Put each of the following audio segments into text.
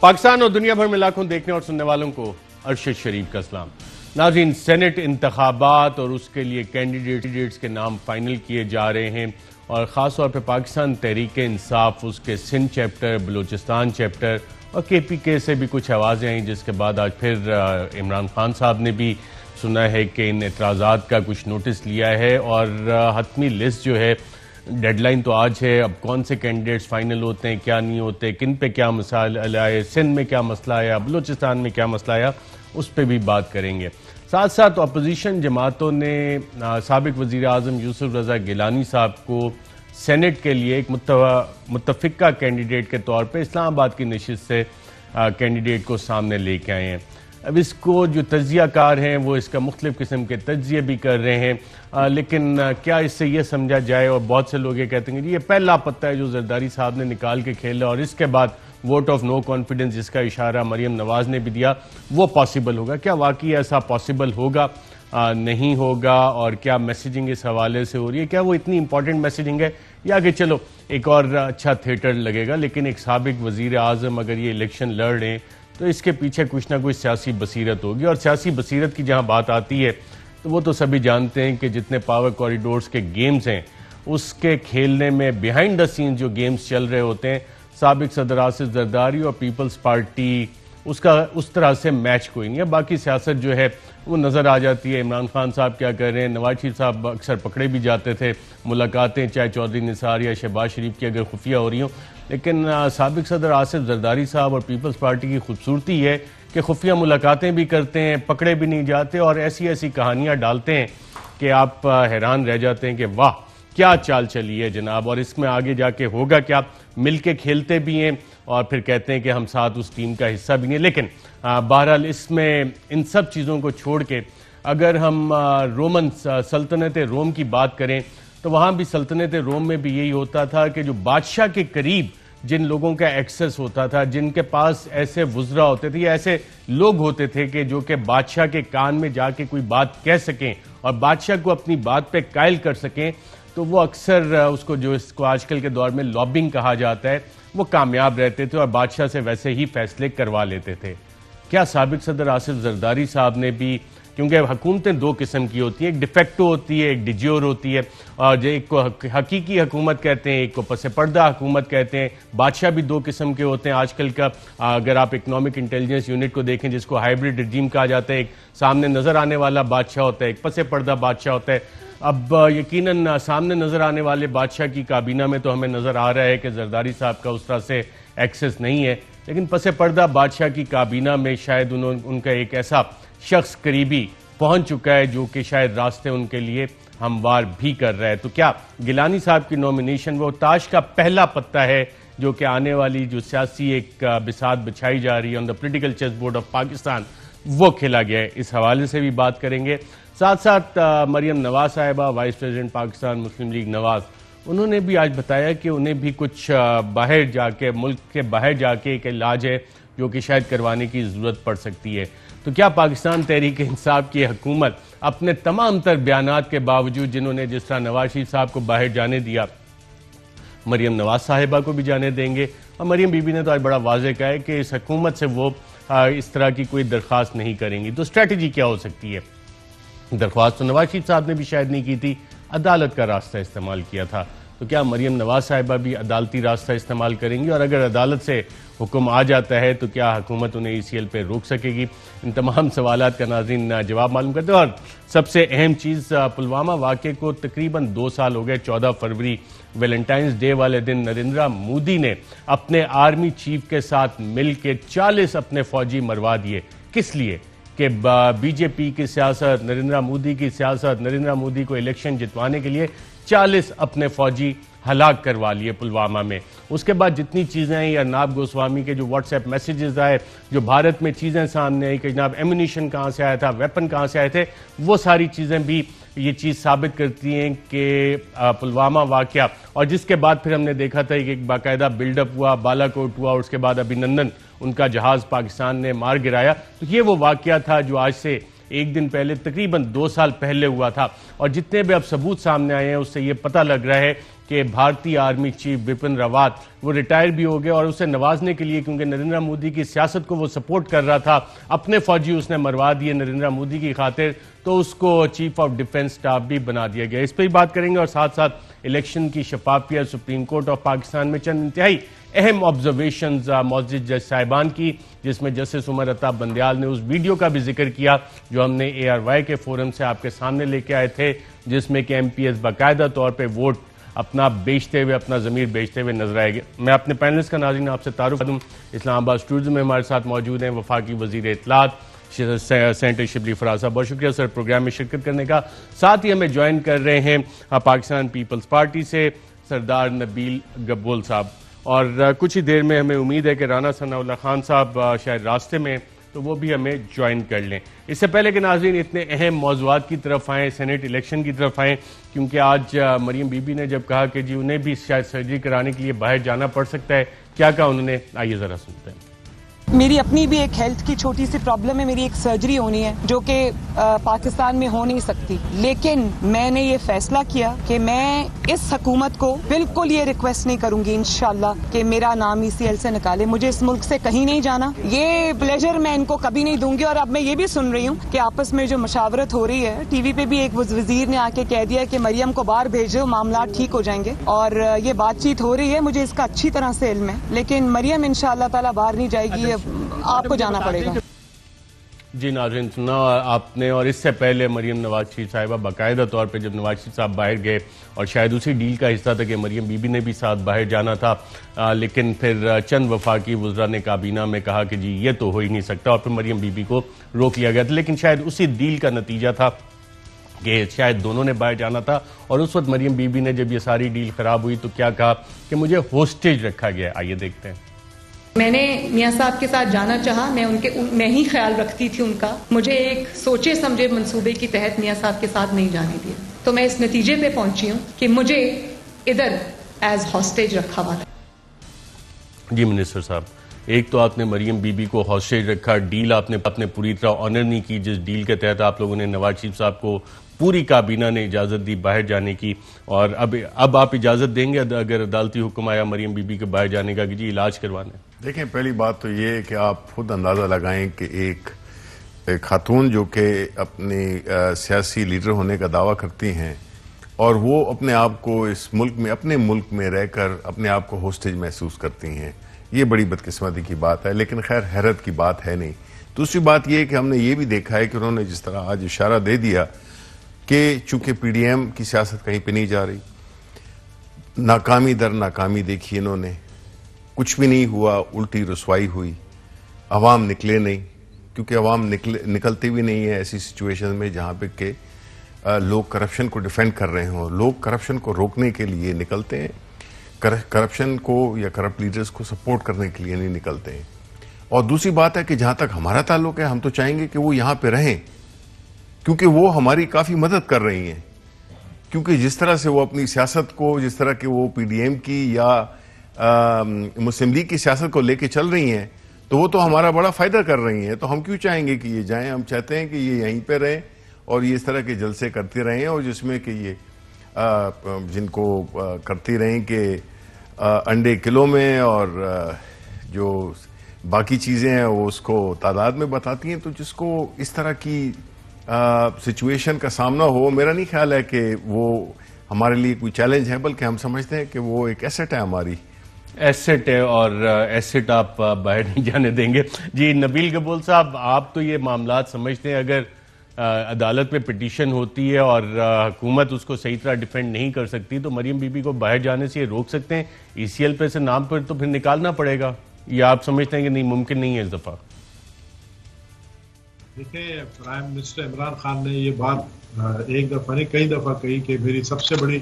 पाकिस्तान और दुनिया भर में लाखों देखने और सुनने वालों को अरशद शरीफ का सलाम। नाज़रीन, सेनेट इंतखाबात और उसके लिए कैंडिडेट्स के नाम फाइनल किए जा रहे हैं और ख़ास तौर पर पाकिस्तान तहरीक इंसाफ, उसके सिंध चैप्टर, बलूचिस्तान चैप्टर और KPK से भी कुछ आवाज़ें आई, जिसके बाद आज फिर इमरान खान साहब ने भी सुना है कि इन एतराज़ात का कुछ नोटिस लिया है और हतमी लिस्ट जो है, डेडलाइन तो आज है। अब कौन से कैंडिडेट्स फाइनल होते हैं, क्या नहीं होते, किन पे क्या मसाला आए, सिंध में क्या मसला आया, बलूचिस्तान में क्या मसला आया, उस पर भी बात करेंगे। साथ साथ अपोजिशन जमातों ने साबिक वज़ीर आज़म यूसुफ रज़ा गिलानी साहब को सेनेट के लिए एक मुत्तफ़िका कैंडिडेट के तौर पे इस्लामाबाद की नशिस्त से कैंडिडेट को सामने लेके आए हैं। अब इसको जो तज्ज़ियाकार हैं वो इसका मुख्तलिफ़ किस्म के तज्ज़िये भी कर रहे हैं, लेकिन क्या इससे ये समझा जाए, और बहुत से लोग ये कहते हैं कि ये पहला पत्ता है जो जरदारी साहब ने निकाल के खेला और इसके बाद वोट ऑफ नो कॉन्फिडेंस जिसका इशारा मरियम नवाज ने भी दिया, वो पॉसिबल होगा। क्या वाकई ऐसा पॉसिबल होगा, नहीं होगा, और क्या मैसेजिंग इस हवाले से हो रही है, क्या वो इतनी इंपॉर्टेंट मैसेजिंग है, या कि चलो एक और अच्छा थिएटर लगेगा। लेकिन एक साबिक वज़ीर आज़म अगर ये इलेक्शन लड़ रहे हैं तो इसके पीछे कुछ ना कुछ सियासी बसीरत होगी, और सियासी बसीरत की जहाँ बात आती है तो वो तो सभी जानते हैं कि जितने पावर कॉरिडोर्स के गेम्स हैं उसके खेलने में बिहाइंड द सीन्स जो गेम्स चल रहे होते हैं, साबिक सदर आसिफ जरदारी और पीपल्स पार्टी उसका उस तरह से मैच कोई नहीं है। बाकी सियासत जो है वो नज़र आ जाती है। इमरान खान साहब क्या कर रहे हैं, नवाज शरीफ साहब अक्सर पकड़े भी जाते थे, मुलाकातें चाहे चौधरी निसार या शहबाज शरीफ की अगर खुफिया हो रही हो, लेकिन साबिक सदर आसिफ जरदारी साहब और पीपल्स पार्टी की खूबसूरती है कि खुफिया मुलाकातें भी करते हैं, पकड़े भी नहीं जाते और ऐसी ऐसी कहानियाँ डालते हैं कि आप हैरान रह जाते हैं कि वाह क्या चाल चली है जनाब, और इसमें आगे जाके होगा क्या। मिल के खेलते भी हैं और फिर कहते हैं कि हम साथ उस टीम का हिस्सा भी नहीं। लेकिन बहरहाल इसमें इन सब चीज़ों को छोड़ के अगर हम रोमन सल्तनत रोम की बात करें तो वहाँ भी सल्तनत रोम में भी यही होता था कि जो बादशाह के करीब जिन लोगों का एक्सेस होता था, जिनके पास ऐसे वुज़रा होते थे या ऐसे लोग होते थे कि जो कि बादशाह के कान में जाके कोई बात कह सकें और बादशाह को अपनी बात पे कायल कर सकें, तो वो अक्सर उसको जो इसको आजकल के दौर में लॉबिंग कहा जाता है, वो कामयाब रहते थे और बादशाह से वैसे ही फैसले करवा लेते थे। क्या साबिक सदर आसिफ जरदारी साहब ने भी, क्योंकि हुकूमतें दो किस्म की होती हैं, एक डिफेक्टो होती है, एक डिज्योर होती है, और एक को हकीकी हुकूमत कहते हैं, एक को पसे पर्दा हुकूमत कहते हैं। बादशाह भी दो किस्म के होते हैं आजकल का। अगर आप इकोनॉमिक इंटेलिजेंस यूनिट को देखें जिसको हाइब्रिड रिजीम कहा जाता है, एक सामने नजर आने वाला बादशाह होता है, एक पसे पर्दा बादशाह होता है। अब यकीनन सामने नजर आने वाले बादशाह की काबीना में तो हमें नजर आ रहा है कि जरदारी साहब का उस तरह से एक्सेस नहीं है, लेकिन पसे पर्दा बादशाह की काबीना में शायद उनका एक ऐसा शख्स करीबी पहुंच चुका है जो कि शायद रास्ते उनके लिए हमवार भी कर रहा है। तो क्या गिलानी साहब की नॉमिनेशन वो ताश का पहला पत्ता है जो कि आने वाली जो सियासी एक बिसात बिछाई जा रही है on the political chess board of Pakistan, वो खेला गया है? इस हवाले से भी बात करेंगे। साथ साथ मरियम नवाज साहिबा, वाइस प्रेसिडेंट पाकिस्तान मुस्लिम लीग नवाज, उन्होंने भी आज बताया कि उन्हें भी कुछ बाहर जाके, मुल्क के बाहर जाके एक इलाज है जो कि शायद करवाने की ज़रूरत पड़ सकती है। तो क्या पाकिस्तान तहरीक इंसाफ की हुकूमत अपने तमाम तर बयानात के बावजूद, जिन्होंने जिस तरह नवाज शरीफ साहब को बाहर जाने दिया, मरियम नवाज साहिबा को भी जाने देंगे? और मरियम बीबी ने तो आज बड़ा वाज़ेह कहा है कि इस हुकूमत से वो इस तरह की कोई दरख्वास्त नहीं करेंगी। तो स्ट्रैटेजी क्या हो सकती है? दरख्वास्त तो नवाज शरीफ साहब ने भी शायद नहीं की थी, अदालत का रास्ता इस्तेमाल किया था। तो क्या मरियम नवाज साहिबा भी अदालती रास्ता इस्तेमाल करेंगी? और अगर अदालत से हुक्म आ जाता है तो क्या हुकूमत उन्हें ECL पे रोक सकेगी? इन तमाम सवालात का नाज़रीन जवाब मालूम करते हैं। और सबसे अहम चीज़, पुलवामा वाक़े को तकरीबन 2 साल हो गए। 14 फरवरी वैलेंटाइंस डे वाले दिन नरेंद्र मोदी ने अपने आर्मी चीफ के साथ मिल के 40 अपने फौजी मरवा दिए। किस लिए? कि BJP की सियासत, नरेंद्र मोदी की सियासत, नरेंद्र मोदी को इलेक्शन जितवाने के लिए 40 अपने फौजी हलाक करवा लिए पुलवामा में। उसके बाद जितनी चीज़ें आई, अर्नाब गोस्वामी के जो व्हाट्सएप मैसेजेस आए, जो भारत में चीज़ें सामने आई कि जनाब एम्यूनिशन कहाँ से आया था, वेपन कहाँ से आए थे, वो सारी चीज़ें भी ये चीज़ साबित करती हैं कि पुलवामा वाक़या, और जिसके बाद फिर हमने देखा था कि एक बाकायदा बिल्डअप हुआ, बालाकोट हुआ, और उसके बाद अभिनंदन उनका जहाज़ पाकिस्तान ने मार गिराया। तो ये वो वाक़या था जो आज से एक दिन पहले, तकरीबन 2 साल पहले हुआ था। और जितने भी अब सबूत सामने आए हैं उससे ये पता लग रहा है कि भारतीय आर्मी चीफ बिपिन रावत वो रिटायर भी हो गए और उसे नवाजने के लिए, क्योंकि नरेंद्र मोदी की सियासत को वो सपोर्ट कर रहा था, अपने फौजी उसने मरवा दिए नरेंद्र मोदी की खातिर, तो उसको चीफ ऑफ डिफेंस स्टाफ भी बना दिया गया। इस पर भी बात करेंगे और साथ साथ इलेक्शन की शफाफियत, सुप्रीम कोर्ट ऑफ पाकिस्तान में चंद इंतहाई अहम ऑब्जर्वेशंस मौजूद जज साहिबान की, जिसमें जस्टिस उमर अता बंदयाल ने उस वीडियो का भी जिक्र किया जो हमने ARY के फोरम से आपके सामने लेके आए थे, जिसमें कि MPs बाकायदा तौर पर वोट अपना बेचते हुए, अपना ज़मीर बेचते हुए नजर आएंगे। मैं अपने पैनलिस्ट का नाज़रीन आपसे तारुफ दूं। इस्लामाबाद स्टूडियो में हमारे साथ मौजूद हैं वफाकी वजीर इत्तलात सेनेटर शिबली फराज साहब। बहुत शुक्रिया सर प्रोग्राम में शिरकत करने का। साथ ही हमें ज्वाइन कर रहे हैं पाकिस्तान पीपल्स पार्टी से सरदार नबील गब्बोल साहब, और कुछ ही देर में हमें उम्मीद है कि राना सनाउल्लाह खान साहब शायद रास्ते में, तो वो भी हमें ज्वाइन कर लें। इससे पहले कि नाज़रीन इतने अहम मौज़ूआत की तरफ आएँ, सेनेट इलेक्शन की तरफ आएँ, क्योंकि आज मरियम बीबी ने जब कहा कि जी उन्हें भी शायद सर्जरी कराने के लिए बाहर जाना पड़ सकता है, क्या कहा उन्होंने, आइए ज़रा सुनते हैं। मेरी अपनी भी एक हेल्थ की छोटी सी प्रॉब्लम है, मेरी एक सर्जरी होनी है जो कि पाकिस्तान में हो नहीं सकती, लेकिन मैंने ये फैसला किया कि मैं इस हुकूमत को बिल्कुल ये रिक्वेस्ट नहीं करूंगी इंशाल्लाह कि मेरा नाम ECL से निकाले। मुझे इस मुल्क से कहीं नहीं जाना, ये प्लेजर मैं इनको कभी नहीं दूंगी। और अब मैं ये भी सुन रही हूँ कि आपस में जो मशावरत हो रही है, टीवी पे भी एक वजीर ने आके कह दिया कि मरियम को बाहर भेजो, मामला ठीक हो जाएंगे, और ये बातचीत हो रही है, मुझे इसका अच्छी तरह से इल्म है, लेकिन मरियम इंशाल्लाह ताला बाहर नहीं जाएगी, आपको जाना पड़ेगा। जी नाज़रीन, सुना आपने। और इससे पहले मरियम नवाज शरीफ साहिबा बाकायदा तौर पे जब नवाज शरीफ साहब बाहर गए, और शायद उसी डील का हिस्सा था कि मरियम बीबी ने भी साथ बाहर जाना था, लेकिन फिर चंद वफाकी वज़रा ने काबीना में कहा कि जी ये तो हो ही नहीं सकता, और फिर मरियम बीबी को रोक लिया गया था। लेकिन शायद उसी डील का नतीजा था कि शायद दोनों ने बाहर जाना था, और उस वक्त मरियम बीबी ने जब ये सारी डील खराब हुई तो क्या कहा कि मुझे होस्टेज रखा गया। आइए देखते हैं। मैंने मियाँ साहब के साथ जाना चाहा, मैं ही ख्याल रखती थी उनका, मुझे एक सोचे समझे मंसूबे के तहत मियाँ साहब के साथ नहीं जाने दिया, तो मैं इस नतीजे पे पहुंची हूँ कि मुझे इधर एज हॉस्टेज रखा हुआ था। जी मिनिस्टर साहब, एक तो आपने मरियम बीबी को हॉस्टेज रखा, डील आपने पूरी तरह ऑनर नहीं की, जिस डील के तहत आप लोगों ने नवाज शरीफ साहब को, पूरी काबीना ने इजाज़त दी बाहर जाने की, और अब आप इजाज़त देंगे अगर अदालती हुक्म आया मरियम बीबी के बाहर जाने का कि जी इलाज करवाने? देखें, पहली बात तो ये है कि आप खुद अंदाज़ा लगाएं कि एक खातून जो कि अपनी सियासी लीडर होने का दावा करती हैं, और वो अपने आप को इस मुल्क में, अपने मुल्क में रहकर अपने आप को होस्टेज महसूस करती हैं, ये बड़ी बदकिस्मती की बात है। लेकिन खैर हैरत की बात है नहीं। दूसरी बात यह है कि हमने ये भी देखा है कि उन्होंने जिस तरह आज इशारा दे दिया कि चूंकि PDM की सियासत कहीं पे नहीं जा रही, नाकामी दर नाकामी देखी इन्होंने, कुछ भी नहीं हुआ, उल्टी रसवाई हुई, अवाम निकले नहीं, क्योंकि अवाम निकलते भी नहीं है ऐसी सिचुएशन में जहाँ पे कि लोग करप्शन को डिफेंड कर रहे हों। लोग करप्शन को रोकने के लिए निकलते हैं, करप्शन को या करप्ट लीडर्स को सपोर्ट करने के लिए नहीं निकलते हैं। और दूसरी बात है कि जहाँ तक हमारा ताल्लुक है, हम तो चाहेंगे कि वो यहाँ पे रहें, क्योंकि वो हमारी काफ़ी मदद कर रही हैं। क्योंकि जिस तरह से वो अपनी सियासत को, जिस तरह के वो PDM की या मुस्लिम लीग की सियासत को लेके चल रही हैं, तो वो तो हमारा बड़ा फ़ायदा कर रही हैं। तो हम क्यों चाहेंगे कि ये जाएं? हम चाहते हैं कि ये यहीं पे रहें और ये इस तरह के जलसे करते रहें, और जिसमें कि ये जिनको करती रहें कि अंडे किलो में, और जो बाकी चीज़ें हैं वो उसको तादाद में बताती हैं। तो जिसको इस तरह की सिचुएशन का सामना हो, मेरा नहीं ख्याल है कि वो हमारे लिए कोई चैलेंज है, बल्कि हम समझते हैं कि वो एक एसेट है, हमारी एसेट है, और एसेट आप बाहर नहीं जाने देंगे। जी नबील गब्बोल साहब, आप तो ये मामलात समझते हैं, अगर अदालत में पिटीशन होती है और हुकूमत उसको सही तरह डिफेंड नहीं कर सकती, तो मरियम बीबी को बाहर जाने से ये रोक सकते हैं? ECL पे से नाम पर तो फिर निकालना पड़ेगा, या आप समझते हैं कि नहीं, मुमकिन नहीं है इस दफा? देखिए, प्राइम मिनिस्टर इमरान खान ने ये बात एक दफा नहीं कई दफा कही कि मेरी सबसे बड़ी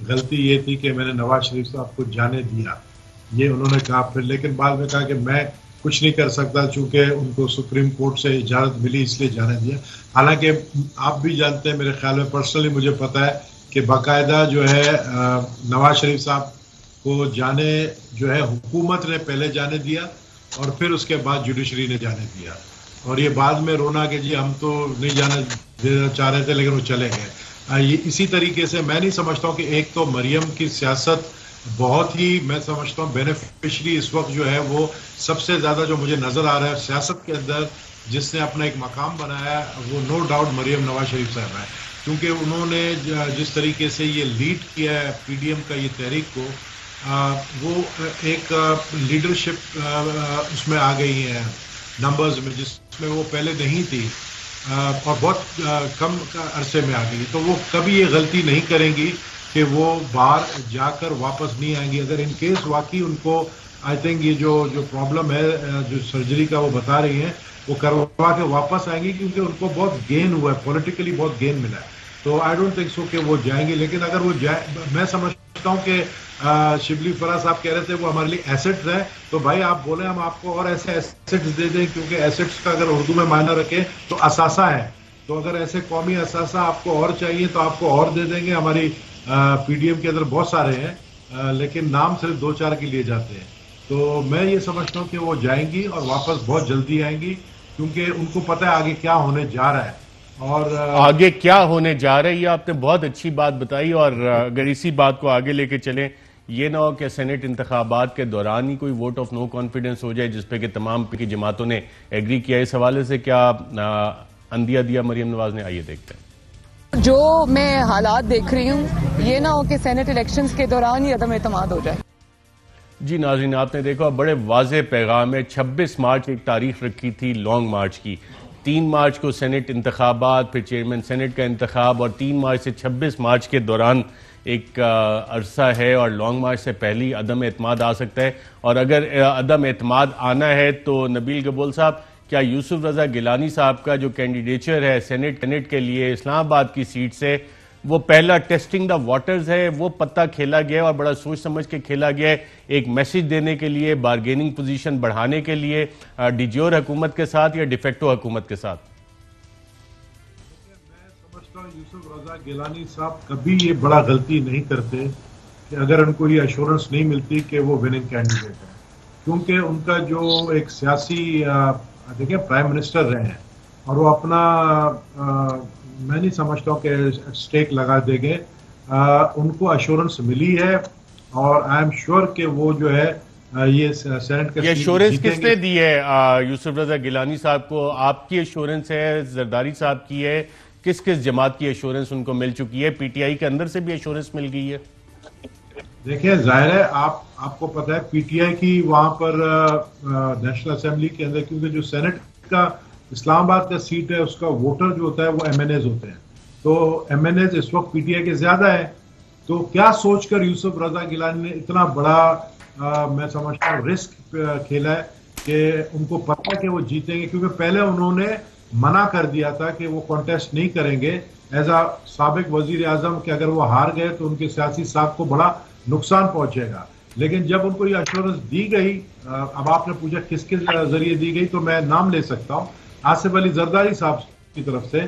गलती ये थी कि मैंने नवाज शरीफ साहब को जाने दिया, ये उन्होंने कहा। फिर लेकिन बाद में कहा कि मैं कुछ नहीं कर सकता, चूंकि उनको सुप्रीम कोर्ट से इजाज़त मिली इसलिए जाने दिया। हालांकि आप भी जानते हैं, मेरे ख्याल में पर्सनली मुझे पता है कि बाकायदा जो है नवाज शरीफ साहब को जाने जो है हुकूमत ने पहले जाने दिया, और फिर उसके बाद जुडिशरी ने जाने दिया। और ये बाद में रोना कि जी हम तो नहीं जाने देना चाह रहे थे, लेकिन वो चले गए। ये इसी तरीके से मैं नहीं समझता हूँ कि एक तो मरियम की सियासत बहुत ही, मैं समझता हूँ बेनिफिशरी इस वक्त जो है वो सबसे ज्यादा जो मुझे नजर आ रहा है सियासत के अंदर जिसने अपना एक मकाम बनाया वो नो डाउट मरियम नवाज शरीफ साहब है, क्योंकि उन्होंने जिस तरीके से ये लीड किया है पीडीएम का ये तहरीक को, वो एक लीडरशिप उसमें आ गई है नंबर्स में जिसमें वो पहले नहीं थी, और बहुत कम अरसे में आ गई। तो वो कभी ये गलती नहीं करेंगी कि वो बाहर जाकर वापस नहीं आएंगी। अगर इन केस वाकई उनको आई थिंक ये जो प्रॉब्लम है जो सर्जरी का वो बता रही हैं वो करवा के वापस आएंगी, क्योंकि उनको बहुत गेन हुआ है, पॉलिटिकली बहुत गेन मिला है। तो आई डोंट थिंक सो कि वो जाएंगे। लेकिन अगर वो जाए, मैं समझता हूँ कि शिबली फराज साहब कह रहे थे वो हमारे लिए एसेट्स है, तो भाई आप बोले हम आपको और ऐसे एसेट्स दे दें, क्योंकि एसेट्स का अगर उर्दू में मायना रखें तो असासा है। तो अगर ऐसे कौमी असासा आपको और चाहिए तो आपको और दे देंगे। हमारी पीडीएम के अंदर बहुत सारे हैं, लेकिन नाम सिर्फ 2-4 के लिए जाते हैं। तो मैं ये समझता हूँ कि वो जाएंगी और वापस बहुत जल्दी आएंगी, क्योंकि उनको पता है आगे क्या होने जा रहा है। और आगे क्या होने जा रहा है ये आपने बहुत अच्छी बात बताई। और अगर इसी बात को आगे लेके चलें, ये ना हो कि सेनेट इंतखाबात के दौरान ही कोई वोट ऑफ नो कॉन्फिडेंस हो जाए जिसपे कि तमाम की जमातों ने एग्री किया। इस हवाले से क्या अंदिया दिया मरियम नवाज ने, आइए देखते हैं। जो मैं हालात देख रही हूँ ये ना हो कि सेनेट इलेक्शंस के दौरान ही अदम एतमाद हो जाए। जी नाज़रीन, आपने देखा बड़े वाज़े पैगाम है। 26 मार्च एक तारीख रखी थी लॉन्ग मार्च की, 3 मार्च को सेनेट इंतखाबात, फिर चेयरमैन सेनेट का इंतखाब, और 3 मार्च से 26 मार्च के दौरान एक अरसा है, और लॉन्ग मार्च से पहले ही अदम एतमाद आ सकता है। और अगर अदम एतमाद आना है तो नबील गबोल साहब, क्या यूसुफ रजा गिलानी साहब का जो कैंडिडेचर है सेनेट के लिए इस्लामाबाद की सीट से, वो पहला टेस्टिंग द वाटर्स है, वो पत्ता खेला गया और बड़ा सोच समझ के खेला गया है, एक मैसेज देने के लिए, बारगेनिंग पोजीशन बढ़ाने के लिए डिजोर हुकूमत के साथ या डिफेक्टो हुकूमत के साथ? मैं समझता हूँ यूसुफ रजा गिलानी साहब कभी ये बड़ा गलती नहीं करते कि अगर उनको ये एश्योरेंस नहीं मिलती कि वो विनिंग कैंडिडेट है, क्योंकि उनका जो एक सियासी देखिए प्राइम मिनिस्टर रहे हैं और वो अपना मैं नहीं समझता हूँ कि स्टेक लगा देंगे। उनको एश्योरेंस मिली है और आई एम श्योर कि वो जो है ये सेनेट का एश्योरेंस किसने दी है यूसुफ रजा गिलानी साहब को? आपकी एश्योरेंस है, जरदारी साहब की है, किस किस जमात की एश्योरेंस उनको मिल चुकी है? पीटीआई के अंदर से भी एश्योरेंस मिल गई है? देखिए जाहिर है आपको पता है पीटीआई की वहां पर नेशनल असेंबली के अंदर, क्योंकि जो सेनेट का इस्लामाबाद का सीट है उसका वोटर जो होता है वो एमएनएज होते हैं, तो एमएनएज इस वक्त पीटीआई के ज्यादा है। तो क्या सोचकर यूसुफ रजा गिलानी ने इतना बड़ा मैं समझता हूँ रिस्क खेला है कि उनको पता है कि वो जीतेंगे, क्योंकि पहले उन्होंने मना कर दिया था कि वो कॉन्टेस्ट नहीं करेंगे एज आ साबिक वजीर आजम, कि अगर वो हार गए तो उनके सियासी साख को बड़ा नुकसान पहुंचेगा। लेकिन जब उनको ये एश्योरेंस दी गई, अब आपने पूछा किसके जरिए दी गई, तो मैं नाम ले सकता हूँ आसिफ अली जरदारी साहब की तरफ से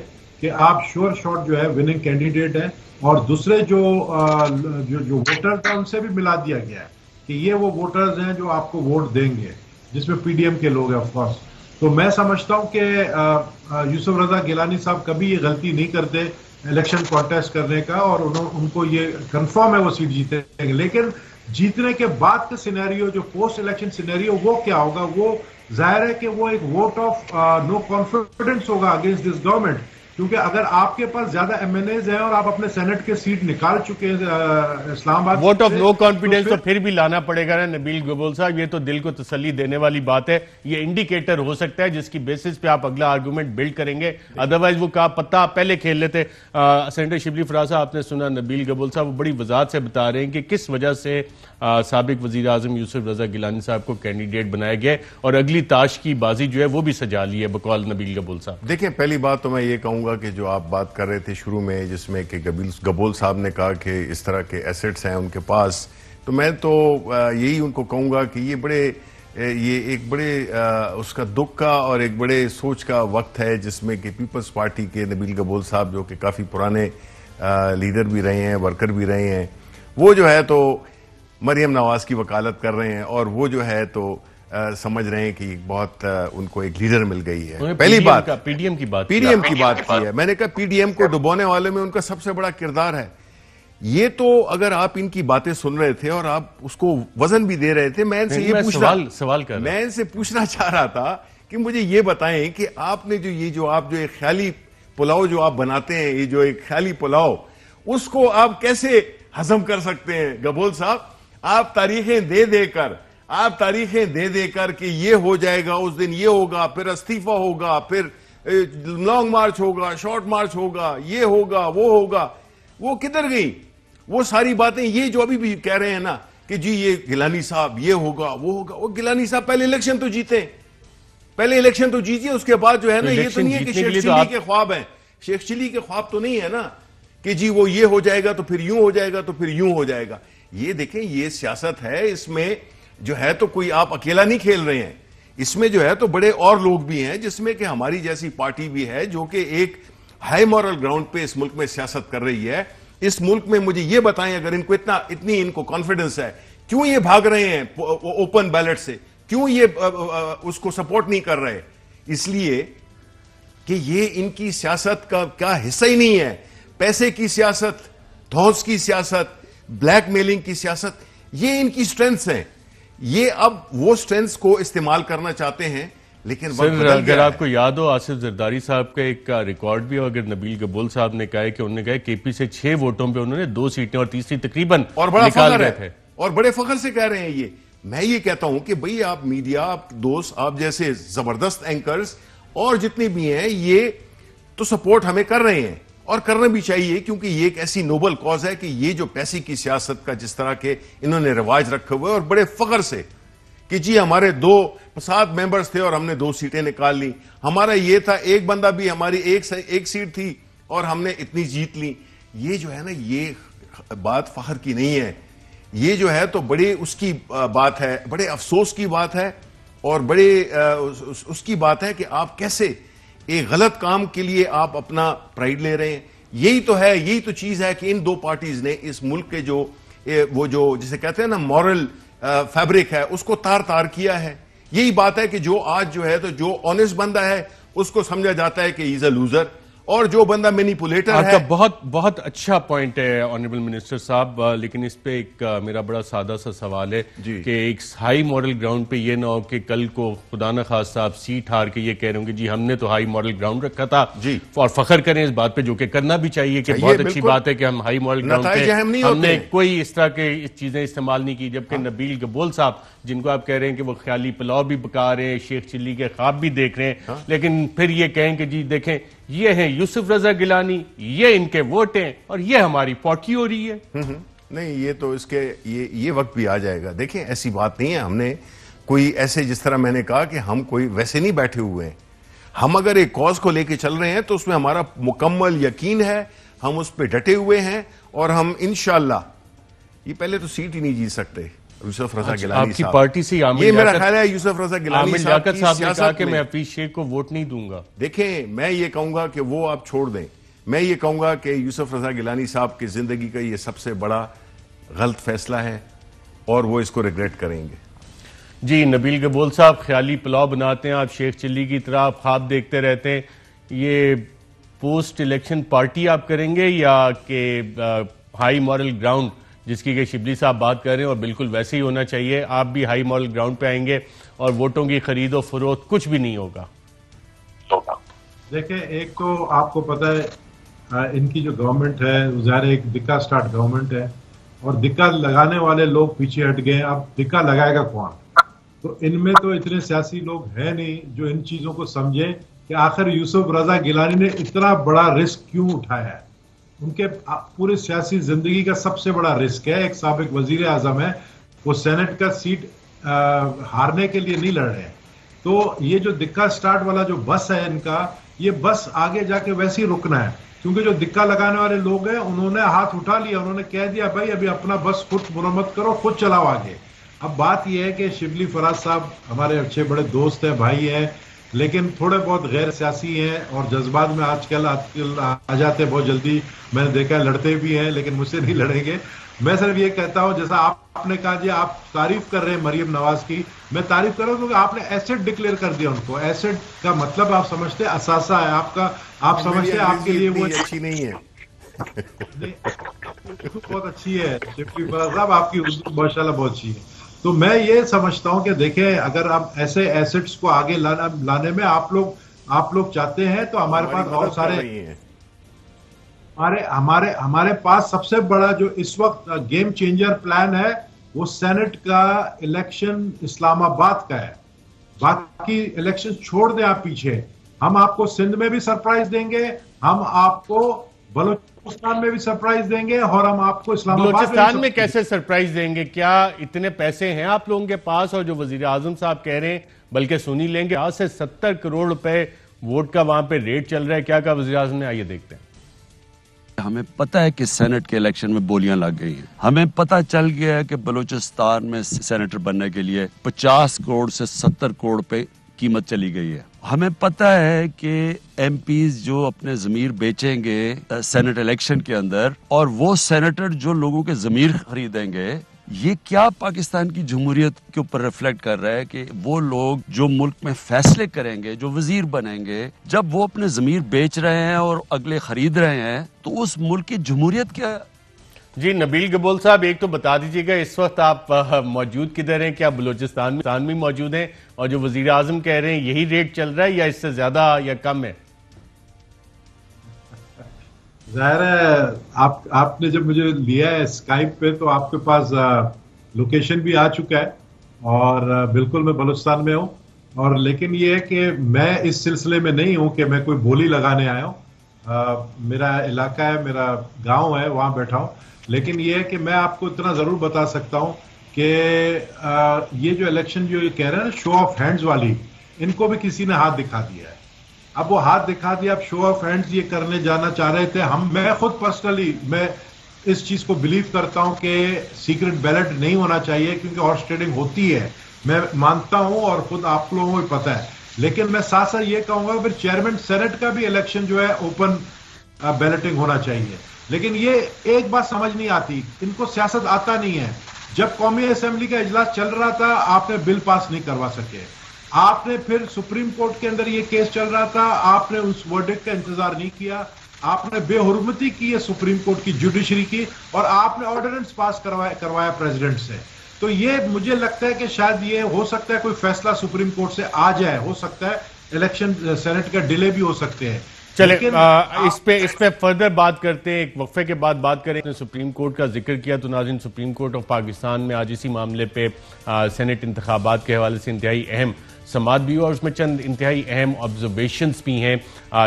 कि आप श्योर शॉट जो है विनिंग कैंडिडेट हैं, और दूसरे जो वोटर थे उनसे भी मिला दिया गया है कि ये वो वोटर्स हैं जो आपको वोट देंगे, जिसमें पीडीएम के लोग हैं ऑफकोर्स। तो मैं समझता हूं कि यूसुफ रजा गिलानी साहब कभी ये गलती नहीं करते इलेक्शन कॉन्टेस्ट करने का, और उनको ये कंफर्म है वो सीट जीतेंगे। लेकिन जीतने के बाद का सिनेरियो, जो पोस्ट इलेक्शन सिनेरियो, वो क्या होगा? वो जाहिर है कि वो एक वोट ऑफ नो कॉन्फिडेंस होगा अगेंस्ट दिस गवर्नमेंट, क्योंकि अगर आपके पास ज्यादा एमएनएज हैं और आप अपने सेनेट के सीट निकाल चुके हैं Islamabad, vote of no confidence तो फिर भी लाना पड़ेगा ना नबील गबोल साहब। ये तो दिल को तसल्ली देने वाली बात है, ये इंडिकेटर हो सकता है जिसकी बेसिस पे आप अगला आर्गूमेंट बिल्ड करेंगे। अदरवाइज वो कहा पत्ता आप पहले खेल लेते। सेनेटर शिबली फराज साहब, आपने सुना नबील गबोल साहब बड़ी वजाहत से बता रहे हैं कि किस वजह से साबिक वजीर आजम यूसुफ रजा गिलानी साहब को कैंडिडेट बनाया गया, और अगली ताश की बाजी जो है वो भी सजा ली है बकौल नबील गबोल साहब। देखिए, पहली बात तो मैं ये कहूंगा कि जो आप बात कर रहे थे शुरू में, जिसमें कि गबोल साहब ने कहा कि इस तरह के एसेट्स हैं उनके पास, तो मैं तो यही उनको कहूंगा कि ये एक बड़े उसका दुख का और एक बड़े सोच का वक्त है, जिसमें कि पीपल्स पार्टी के नबील गबोल साहब, जो कि काफ़ी पुराने लीडर भी रहे हैं, वर्कर भी रहे हैं, वो जो है तो मरियम नवाज की वकालत कर रहे हैं, और वो जो है तो समझ रहे हैं कि बहुत उनको एक लीडर मिल गई है। पहली बात पीडीएम की बात की है। मैंने कहा पीडीएम को डुबोने वाले में उनका सबसे बड़ा किरदार है। ये तो अगर आप इनकी बातें सुन रहे थे और आप उसको वजन भी दे रहे थे, मैं इनसे ये मैं इनसे पूछना चाह रहा था कि मुझे ये बताएं कि आपने जो आप एक ख्याली पुलाव जो आप बनाते हैं, ये जो एक ख्याली पुलाव, उसको आप कैसे हजम कर सकते हैं गबोल साहब? आप तारीखें दे देकर कि ये हो जाएगा, उस दिन ये होगा, फिर इस्तीफा होगा, फिर लॉन्ग मार्च होगा, शॉर्ट मार्च होगा, ये होगा, वो होगा, वो किधर गई वो सारी बातें? ये जो अभी भी कह रहे हैं ना कि जी ये गिलानी साहब ये होगा, वो होगा, वो गिलानी साहब पहले इलेक्शन तो जीतिए, उसके बाद जो है ना, ये तो नहीं है कि शेख चिली के ख्वाब हैं। शेख चिली के ख्वाब तो नहीं है ना कि जी वो ये हो जाएगा तो फिर यूं हो जाएगा तो फिर यूं हो जाएगा। ये देखें, ये सियासत है, इसमें जो है तो कोई आप अकेला नहीं खेल रहे हैं, इसमें जो है तो बड़े और लोग भी हैं, जिसमें कि हमारी जैसी पार्टी भी है जो कि एक हाई मॉरल ग्राउंड पे इस मुल्क में सियासत कर रही है। इस मुल्क में मुझे ये बताएं, अगर इनको इतनी इनको कॉन्फिडेंस है, क्यों ये भाग रहे हैं ओपन बैलेट से? क्यों ये उसको सपोर्ट नहीं कर रहे? इसलिए कि ये इनकी सियासत का क्या हिस्सा ही नहीं है। पैसे की सियासत, धौंस की सियासत, ब्लैकमेलिंग की सियासत, ये इनकी स्ट्रेंथ्स हैं। ये अब वो स्ट्रेंथ्स को इस्तेमाल करना चाहते हैं, लेकिन सर अगर आपको याद हो, आसिफ जरदारी साहब का एक रिकॉर्ड भी हो, अगर नबील गबोल साहब ने कहा है कि उन्होंने कहा केपी से 6 वोटों पे उन्होंने 2 सीटें और तीसरी तकरीबन और बड़ा फखर है, और बड़े फखर से कह रहे हैं ये। मैं ये कहता हूं कि भाई आप मीडिया, आप दोस्त, आप जैसे जबरदस्त एंकर्स और जितने भी हैं, ये तो सपोर्ट हमें कर रहे हैं और करना भी चाहिए, क्योंकि ये एक ऐसी नोबल कॉज है कि ये जो पैसे की सियासत का जिस तरह के इन्होंने रिवाज रखे हुए, और बड़े फख्र से कि जी हमारे 7 मेंबर्स थे और हमने 2 सीटें निकाल ली, हमारा ये था, एक बंदा भी, हमारी एक सीट थी और हमने इतनी जीत ली। ये जो है ना, ये बात फख्र की नहीं है, ये जो है तो बड़े उसकी बात है, बड़े अफसोस की बात है, और बड़े उसकी बात है कि आप कैसे एक गलत काम के लिए आप अपना प्राइड ले रहे हैं। यही तो है, यही तो चीज है कि इन 2 पार्टीज ने इस मुल्क के वो जो जिसे कहते हैं ना मॉरल फैब्रिक है, उसको तार तार किया है। यही बात है कि जो आज जो है तो जो ऑनेस्ट बंदा है उसको समझा जाता है कि इज अ लूजर, और जो बंदा मैनिपुलेटर है। आपका बहुत बहुत अच्छा पॉइंट है ऑनरेबल मिनिस्टर साहब, लेकिन इस पे एक मेरा बड़ा सादा सा सवाल है कि एक हाई मॉरल ग्राउंड पे ये ना हो कि कल को खुदा न खास्ता आप सीट हार के ये कह रहे होंगे जी हमने तो हाई मॉरल ग्राउंड रखा था जी, और फखर करें इस बात पे, जो कि करना भी चाहिए कि बहुत अच्छी बात है कि हम हाई मॉरल ग्राउंड पे हमने कोई इस तरह के चीजें इस्तेमाल नहीं की। जबकि नबील गबोल साहब, जिनको आप कह रहे हैं कि वो ख्याली पुलाव भी पका रहे हैं, शेख चिल्ली के ख्वाब भी देख रहे हैं, लेकिन फिर ये कहें कि जी देखें ये है यूसुफ रजा गिलानी, ये इनके वोट हैं और ये हमारी पॉकी हो रही है। नहीं, ये तो इसके ये वक्त भी आ जाएगा। देखें, ऐसी बात नहीं है, हमने कोई ऐसे, जिस तरह मैंने कहा कि हम कोई वैसे नहीं बैठे हुए हैं। हम अगर एक कॉज को लेके चल रहे हैं तो उसमें हमारा मुकम्मल यकीन है, हम उस पर डटे हुए हैं, और हम इंशाअल्लाह, ये पहले तो सीट ही नहीं जीत सकते यूसुफ रजा गिलानी आपकी पार्टी से ये मेरा ख्याल है यूसुफ रजा गिलानी साहब ने कहा कि मैं हफीज शेख को वोट नहीं दूंगा। देखें, मैं ये कहूंगा कि वो आप छोड़ दें। मैं ये कहूंगा कि यूसुफ रजा गिलानी साहब की जिंदगी का ये सबसे बड़ा गलत फैसला है और वो इसको रिग्रेट करेंगे। जी, नबील गबोल साहब ख्याली पुलाव बनाते हैं, आप शेख चिल्ली की तरह आप ख्वाब देखते रहते हैं। ये पोस्ट इलेक्शन पार्टी आप करेंगे या कि हाई मॉरल ग्राउंड जिसकी कि शिबली साहब बात कर रहे हैं, और बिल्कुल वैसे ही होना चाहिए, आप भी हाई मॉरल ग्राउंड पे आएंगे और वोटों की खरीदो फरोख्त कुछ भी नहीं होगा? देखिए, एक तो आपको पता है इनकी जो गवर्नमेंट है ज़ाहिर एक दिक्का स्टार्ट गवर्नमेंट है, और दिक्का लगाने वाले लोग पीछे हट गए। अब दिक्का लगाएगा कौन? तो इनमें तो इतने सियासी लोग हैं नहीं जो इन चीजों को समझे कि आखिर यूसुफ रजा गिलानी ने इतना बड़ा रिस्क क्यों उठाया है। उनके पूरे सियासी जिंदगी का सबसे बड़ा रिस्क है। एक साबिक वजीर आजम है, वो सेनेट का सीट हारने के लिए नहीं लड़ रहे हैं। तो ये जो दिक्का स्टार्ट वाला जो बस है इनका, ये बस आगे जाके वैसे ही रुकना है, क्योंकि जो दिक्का लगाने वाले लोग हैं उन्होंने हाथ उठा लिया, उन्होंने कह दिया भाई अभी अपना बस खुद मुरम्मत करो, खुद चलाओ आगे। अब बात यह है कि शिबली फराज साहब हमारे अच्छे बड़े दोस्त हैं, भाई हैं, लेकिन थोड़े बहुत गैर सियासी हैं और जज्बात में आजकल आ जाते हैं बहुत जल्दी। मैंने देखा है लड़ते भी हैं, लेकिन मुझसे नहीं लड़ेंगे। मैं सिर्फ ये कहता हूं, जैसा आपने कहा जी आप तारीफ कर रहे हैं मरियम नवाज की, मैं तारीफ कर रहा हूं क्योंकि आपने एसेट डिक्लेयर कर दिया उनको। एसेट का मतलब आप समझते हैं असासा है आपका, आप समझते हैं आपके लिए वो अच्छी नहीं है। बहुत अच्छी है डिप्टी साहब, आपकी उर्दू माशाल्लाह बहुत अच्छी है। तो मैं ये समझता हूं कि देखें, अगर आप ऐसे एसेट्स को आगे लाने में आप लोग चाहते हैं तो हमारे पास और सारे हमारे पास सबसे बड़ा जो इस वक्त गेम चेंजर प्लान है वो सेनेट का इलेक्शन इस्लामाबाद का है। बाकी इलेक्शन छोड़ दें आप पीछे, हम आपको सिंध में भी सरप्राइज देंगे, हम आपको बलूचिस्तान में भी सरप्राइज देंगे और हम आपको बलूचिस्तान में कैसे सरप्राइज देंगे? क्या इतने पैसे हैं आप लोगों के पास? और जो वजीर आजम साहब कह रहे हैं बल्कि सुनी लेंगे, आज से 70 करोड़ रुपए वोट का वहां पे रेट चल रहा है। क्या कहा वजीर आजम ने, आइए देखते हैं। हमें पता है कि सेनेट के इलेक्शन में बोलियां लग गई हैं। हमें पता चल गया है कि बलूचिस्तान में सेनेटर बनने के लिए 50 करोड़ से 70 करोड़ पे कीमत चली गई है। हमें पता है कि एमपीज जो अपने जमीर बेचेंगे सेनेट इलेक्शन के अंदर, और वो सेनेटर जो लोगों के जमीर खरीदेंगे, ये क्या पाकिस्तान की जमहूरियत के ऊपर रिफ्लेक्ट कर रहा है कि वो लोग जो मुल्क में फैसले करेंगे, जो वजीर बनेंगे, जब वो अपने जमीर बेच रहे हैं और अगले खरीद रहे हैं, तो उस मुल्क की जमहूरियत क्या? जी नबील गबोल साहब, एक तो बता दीजिएगा इस वक्त आप मौजूद किधर हैं? क्या बलूचिस्तान में मौजूद हैं? और जो वजीर आजम कह रहे हैं यही रेट चल रहा है या इससे ज्यादा या कम है? जाहिर है आपने जब मुझे लिया है स्काइप पे तो आपके पास लोकेशन भी आ चुका है और बिल्कुल मैं बलूचिस्तान में हूँ। और लेकिन ये है कि मैं इस सिलसिले में नहीं हूँ कि मैं कोई बोली लगाने आया हूँ। मेरा इलाका है, मेरा गांव है, वहाँ बैठा हूँ। लेकिन ये है कि मैं आपको इतना जरूर बता सकता हूँ कि ये जो इलेक्शन जो ये कह रहे हैं ना शो ऑफ हैंड्स वाली, इनको भी किसी ने हाथ दिखा दिया है। अब वो हाथ दिखा दिया, अब शो ऑफ हैंड्स ये करने जाना चाह रहे थे। मैं खुद पर्सनली मैं इस चीज को बिलीव करता हूं कि सीक्रेट बैलेट नहीं होना चाहिए क्योंकि हॉर्स ट्रेडिंग होती है, मैं मानता हूं और खुद आप लोगों को पता है। लेकिन मैं साथ साथ ये कहूंगा फिर चेयरमैन सेनेट का भी इलेक्शन जो है ओपन बैलेटिंग होना चाहिए। लेकिन ये एक बात समझ नहीं आती, इनको सियासत आता नहीं है। जब कौमी असेंबली का इजलास चल रहा था आपने बिल पास नहीं करवा सके, आपने फिर सुप्रीम कोर्ट के अंदर ये केस चल रहा था, आपने उस वर्डिक्ट का इंतजार नहीं किया, आपने बेहुरमती की है सुप्रीम कोर्ट की जुडिशरी की, और आपने ऑर्डिनेंस पास करवाया प्रेसिडेंट से। तो ये मुझे लगता है कि शायद ये हो सकता है कोई फैसला सुप्रीम कोर्ट से आ जाए, हो सकता है इलेक्शन सेनेट का डिले भी हो सकते हैं। चले इस पे फर्दर बात करते हैं, एक वक्फे के बाद बात करें। सुप्रीम कोर्ट का जिक्र किया तो नाज़रीन, सुप्रीम कोर्ट ऑफ पाकिस्तान में आज इसी मामले पे सेनेट इंतखाबात के हवाले से इंतहाई अहम समाअत भी हुआ और उसमें चंद इंतहाई अहम ऑब्जर्वेशंस भी हैं,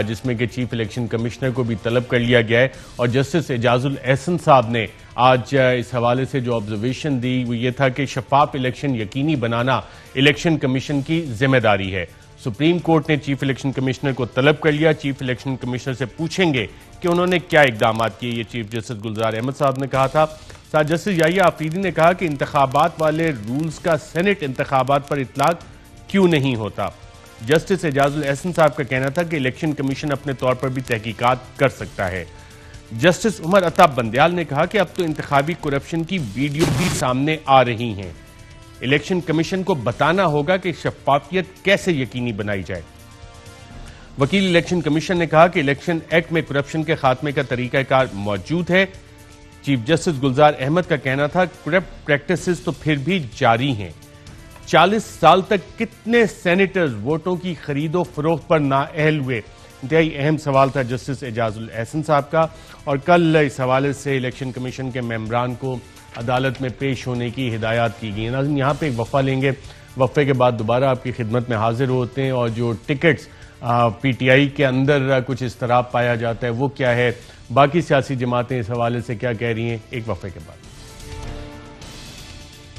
जिसमें कि चीफ इलेक्शन कमिश्नर को भी तलब कर लिया गया है। और जस्टिस एजाजुल एहसन साहब ने आज इस हवाले से जो ऑब्जर्वेशन दी वो ये था कि शफाफ इलेक्शन यकीनी बनाना इलेक्शन कमीशन की जिम्मेदारी है। सुप्रीम कोर्ट ने चीफ इलेक्शन कमिश्नर को तलब कर लिया, चीफ इलेक्शन कमिश्नर से पूछेंगे कि उन्होंने क्या इकदाम किए। ये चीफ जस्टिस गुलजार अहमद साहब ने कहा था। साथ जस्टिस याहिया आफरीदी ने कहा कि इंतखाबात वाले रूल्स का सेनेट इंतखाबात पर इतलाक क्यों नहीं होता। जस्टिस एजाजुल एहसन साहब का कहना था कि इलेक्शन कमीशन अपने तौर पर भी तहकीकात कर सकता है। जस्टिस उमर अता बंदयाल ने कहा कि अब तो इंतखाबी करप्शन की वीडियो भी सामने आ रही हैं, इलेक्शन कमीशन को बताना होगा कि शफाफियत कैसे यकीनी बनाई जाए। वकील इलेक्शन कमीशन ने कहा कि इलेक्शन एक्ट में करप्शन के खात्मे का तरीकाकार मौजूद है। चीफ जस्टिस गुलजार अहमद का कहना था करप्ट प्रैक्टिसेस तो फिर भी जारी हैं। 40 साल तक कितने सेनेटर्स वोटों की खरीदो फरोख्त पर नाअहल हुए, इंतहाई अहम सवाल था जस्टिस एजाजुल एहसन साहब का। और कल इस हवाले से इलेक्शन कमीशन के मेंबरान को अदालत में पेश होने की हिदायत की गई। नाज़रीन, यहाँ पे एक वफ़ा लेंगे, वफ़े के बाद दोबारा आपकी खिदमत में हाजिर होते हैं। और जो टिकट्स पीटीआई के अंदर कुछ इस तरह पाया जाता है वो क्या है, बाकी सियासी जमातें इस हवाले से क्या कह रही हैं, एक वफ़े के बाद।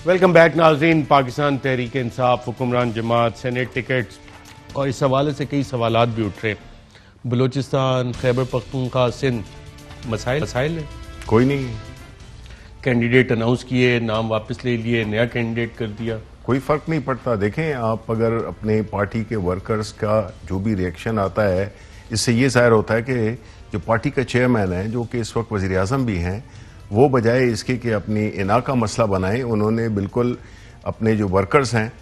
वेलकम बैक नाज़रीन। पाकिस्तान तहरीक इंसाफ, हुक्मरान जमात, सेनेट टिकट्स और इस हवाले से कई सवालात भी उठ रहे। बलूचिस्तान, खैबर पख्तूनख्वा, सिंध, मसाइल है कोई नहीं। कैंडिडेट अनाउंस किए, नाम वापस ले लिए, नया कैंडिडेट कर दिया। कोई फर्क नहीं पड़ता। देखें, आप अगर अपने पार्टी के वर्कर्स का जो भी रिएक्शन आता है, इससे ये जाहिर होता है कि जो पार्टी का चेयरमैन है, जो कि इस वक्त वज़ीर आज़म भी हैं, वो बजाय इसके कि अपनी इना का मसला बनाएं, उन्होंने बिल्कुल अपने जो वर्कर्स हैं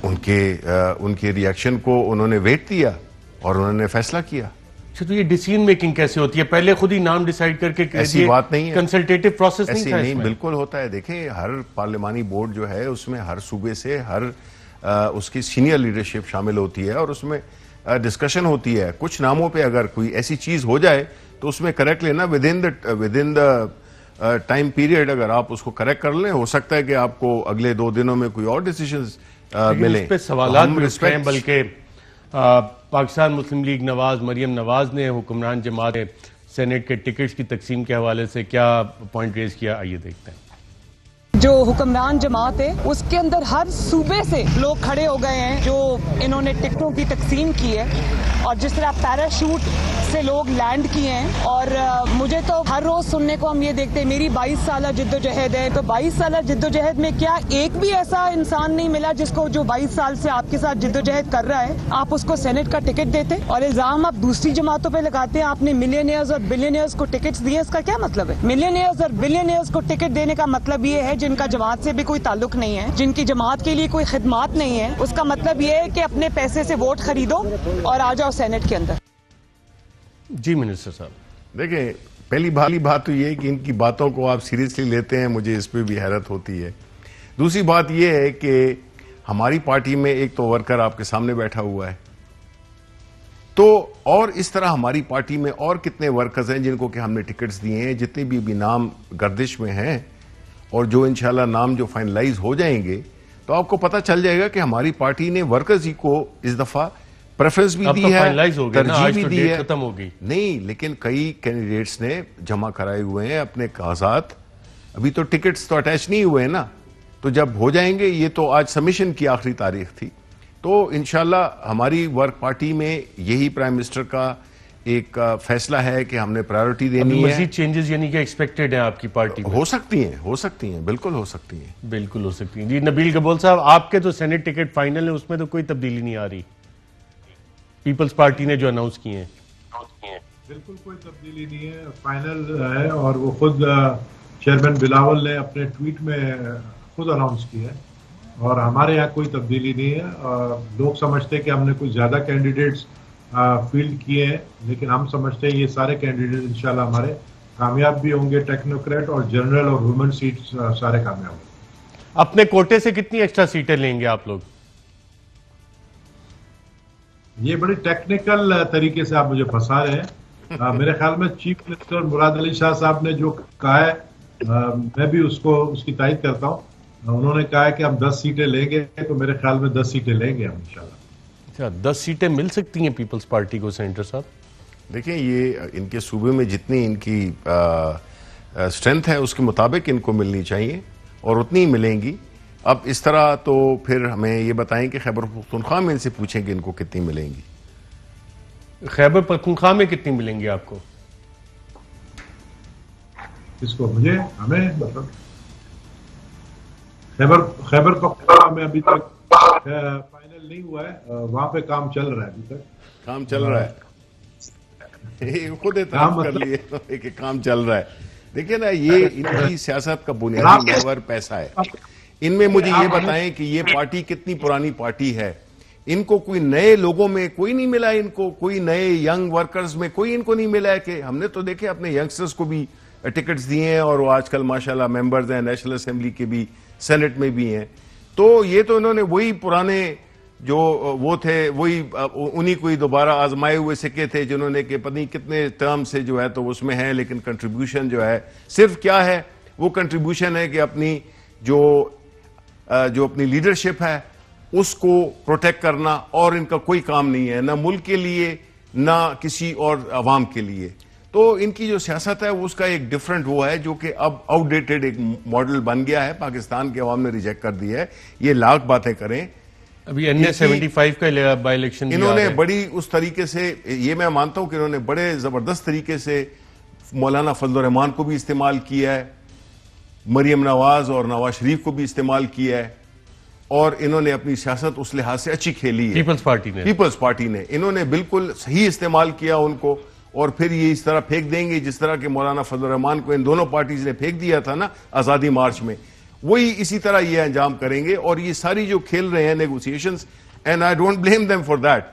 उनके रिएक्शन को उन्होंने वेट दिया और उन्होंने फैसला किया। तो ये डिसीजन मेकिंग कैसे होती है? पहले खुद ही नाम डिसाइड करके ऐसी बात नहीं है, कंसल्टेटिव प्रोसेस ऐसी नहीं, बिल्कुल होता है। देखें, हर पार्लिमानी बोर्ड जो है उसमें हर सूबे से उसकी सीनियर लीडरशिप शामिल होती है और उसमें डिस्कशन होती है। कुछ नामों पे अगर कोई ऐसी चीज हो जाए तो उसमें करेक्ट लेना with in the time period. अगर आप उसको करेक्ट कर लें, हो सकता है कि आपको अगले 2 दिनों में कोई और डिसीजंस मिले। इस पे सवालात भी उठ रहे हैं, बल्कि पाकिस्तान मुस्लिम लीग नवाज मरियम नवाज ने हुक्मरान जमात सेनेट के टिकट्स की तकसीम के हवाले से क्या पॉइंट रेज किया, आइए देखते हैं। जो हुक्मरान जमात है उसके अंदर हर सूबे से लोग खड़े हो गए हैं जो इन्होंने टिकटों की तकसीम की है, और जिस तरह पैराशूट से लोग लैंड किए हैं। और मुझे तो हर रोज सुनने को हम ये देखते हैं, मेरी 22 साल जिद्दोजहद है, तो 22 साल जिद्दोजहद में क्या एक भी ऐसा इंसान नहीं मिला जिसको जो 22 साल से आपके साथ जिद्दोजहद कर रहा है, आप उसको सेनेट का टिकट देते? और इल्जाम आप दूसरी जमातों पे लगाते हैं, आपने मिलियनियर्स और बिलियनियर्स को टिकट्स दिए। इसका क्या मतलब है? मिलियनियर्स और बिलियनियर्स को टिकट देने का मतलब ये है जिनका जमात से भी कोई ताल्लुक नहीं है, जिनकी जमात के लिए कोई खिदमात नहीं है। उसका मतलब ये है कि अपने पैसे से वोट खरीदो और आ जाओ सेनेट के अंदर। जी मिनिस्टर साहब, देखें, पहली बात तो ये है कि इनकी बातों को आप सीरियसली लेते हैं, मुझे इस पे भी हैरत होती है। दूसरी बात ये है कि हमारी पार्टी में एक तो वर्कर आपके सामने बैठा हुआ है, तो और इस तरह हमारी पार्टी में और कितने वर्कर्स हैं जिनको कि हमने टिकट्स दिए हैं। जितने भी नाम गर्दिश में हैं और जो इंशाल्लाह नाम जो फाइनलाइज हो जाएंगे तो आपको पता चल जाएगा कि हमारी पार्टी ने वर्कर्स ही को इस दफा प्रेफरेंस भी दी है, तरजीह भी दी है। खत्म हो गई नहीं, लेकिन कई कैंडिडेट्स ने जमा कराए हुए हैं अपने कागजात, अभी तो टिकट्स तो अटैच नहीं हुए हैं ना, तो जब हो जाएंगे, ये तो आज सबमिशन की आखिरी तारीख थी, तो इंशाल्लाह हमारी वर्क पार्टी में यही प्राइम मिनिस्टर का एक फैसला है कि हमने प्रायोरिटी देनी है। मज़ीद चेंजेस यानी कि एक्सपेक्टेड है आपकी पार्टी में? हो सकती हैं, बिल्कुल हो सकती हैं, बिल्कुल हो सकती हैं। जी नबील कबूल साहब, आपके तो सेनेट टिकट फाइनल है, उसमें तो कोई तब्दीली नहीं आ रही, पीपल्स पार्टी ने जो अनाउंस किए हैं? बिल्कुल कोई तब्दीली नहीं है, फाइनल है। और वो खुद चेयरमैन बिलावल ने अपने ट्वीट में खुद अनाउंस किया है, और हमारे यहाँ कोई तब्दीली नहीं है। लोग समझते हैं कि हमने कुछ ज्यादा कैंडिडेट्स फील्ड किए हैं, लेकिन हम समझते हैं ये सारे कैंडिडेट इंशाल्लाह हमारे कामयाब भी होंगे। टेक्नोक्रेट और जनरल और वुमेन सीट्स सारे कामयाब होंगे। अपने कोटे से कितनी एक्स्ट्रा सीटें लेंगे आप लोग? ये बड़ी टेक्निकल तरीके से आप मुझे फंसा रहे हैं। मेरे ख्याल में चीफ मिनिस्टर मुराद अली शाह साहब ने जो कहा है, मैं भी उसकी तायद करता हूँ। उन्होंने कहा है कि हम 10 सीटें लेंगे, तो मेरे ख्याल में 10 सीटें लेंगे हम इंशाल्लाह। अच्छा, 10 सीटें मिल सकती हैं पीपल्स पार्टी को सेनेटर साहब? देखिए, ये इनके सूबे में जितनी इनकी स्ट्रेंथ है उसके मुताबिक इनको मिलनी चाहिए और उतनी ही मिलेंगी। अब इस तरह तो फिर हमें ये बताएं कि खैबर पख्तूनख्वा में इनसे पूछें कि इनको कितनी मिलेंगी। खैबर पख्तूनख्वा में कितनी मिलेंगी आपको? इसको मुझे हमें मतलब खैबर पख्तूनख्वा में अभी तक फाइनल नहीं हुआ है, वहां पे काम चल रहा है, अभी तक काम चल रहा है। खुद एतराफ कर लिए कि काम चल रहा है। देखिए ना, ये इनकी सियासत का बुनियादी महवर पैसा है। इनमें मुझे ये बताएं कि ये पार्टी कितनी पुरानी पार्टी है, इनको कोई नए लोगों में कोई नहीं मिला, इनको कोई नए यंग वर्कर्स में कोई इनको नहीं मिला है। कि हमने तो देखे अपने यंगस्टर्स को भी टिकट्स दिए हैं और वो आजकल माशाल्लाह मेंबर्स हैं, नेशनल असेंबली के भी, सेनेट में भी हैं। तो ये तो इन्होंने वही पुराने जो वो थे, वही उन्हीं को ही दोबारा आजमाए हुए सिक्के थे जिन्होंने कि पता नहीं कितने टर्म से जो है तो उसमें है, लेकिन कंट्रीब्यूशन जो है सिर्फ क्या है, वो कंट्रीब्यूशन है कि अपनी जो अपनी लीडरशिप है उसको प्रोटेक्ट करना, और इनका कोई काम नहीं है ना मुल्क के लिए ना किसी और अवाम के लिए। तो इनकी जो सियासत है उसका एक डिफरेंट वो है जो कि अब आउटडेटेड एक मॉडल बन गया है, पाकिस्तान के अवाम ने रिजेक्ट कर दिया है। ये लाख बातें करें, अभी NA 75 का बाई इलेक्शन इन्होंने बड़ी उस तरीके से, ये मैं मानता हूं कि इन्होंने बड़े जबरदस्त तरीके से मौलाना फजल रहमान को भी इस्तेमाल किया है, मरियम नवाज और नवाज शरीफ को भी इस्तेमाल किया है, और इन्होंने अपनी सियासत उस लिहाज से अच्छी खेली है। पीपल्स पार्टी ने इन्होंने बिल्कुल सही इस्तेमाल किया उनको, और फिर ये इस तरह फेंक देंगे जिस तरह के मौलाना फजल रहमान को इन दोनों पार्टीज ने फेंक दिया था ना आज़ादी मार्च में, वही इसी तरह ये अंजाम करेंगे। और ये सारी जो खेल रहे हैं negotiations, and I don't blame them for that,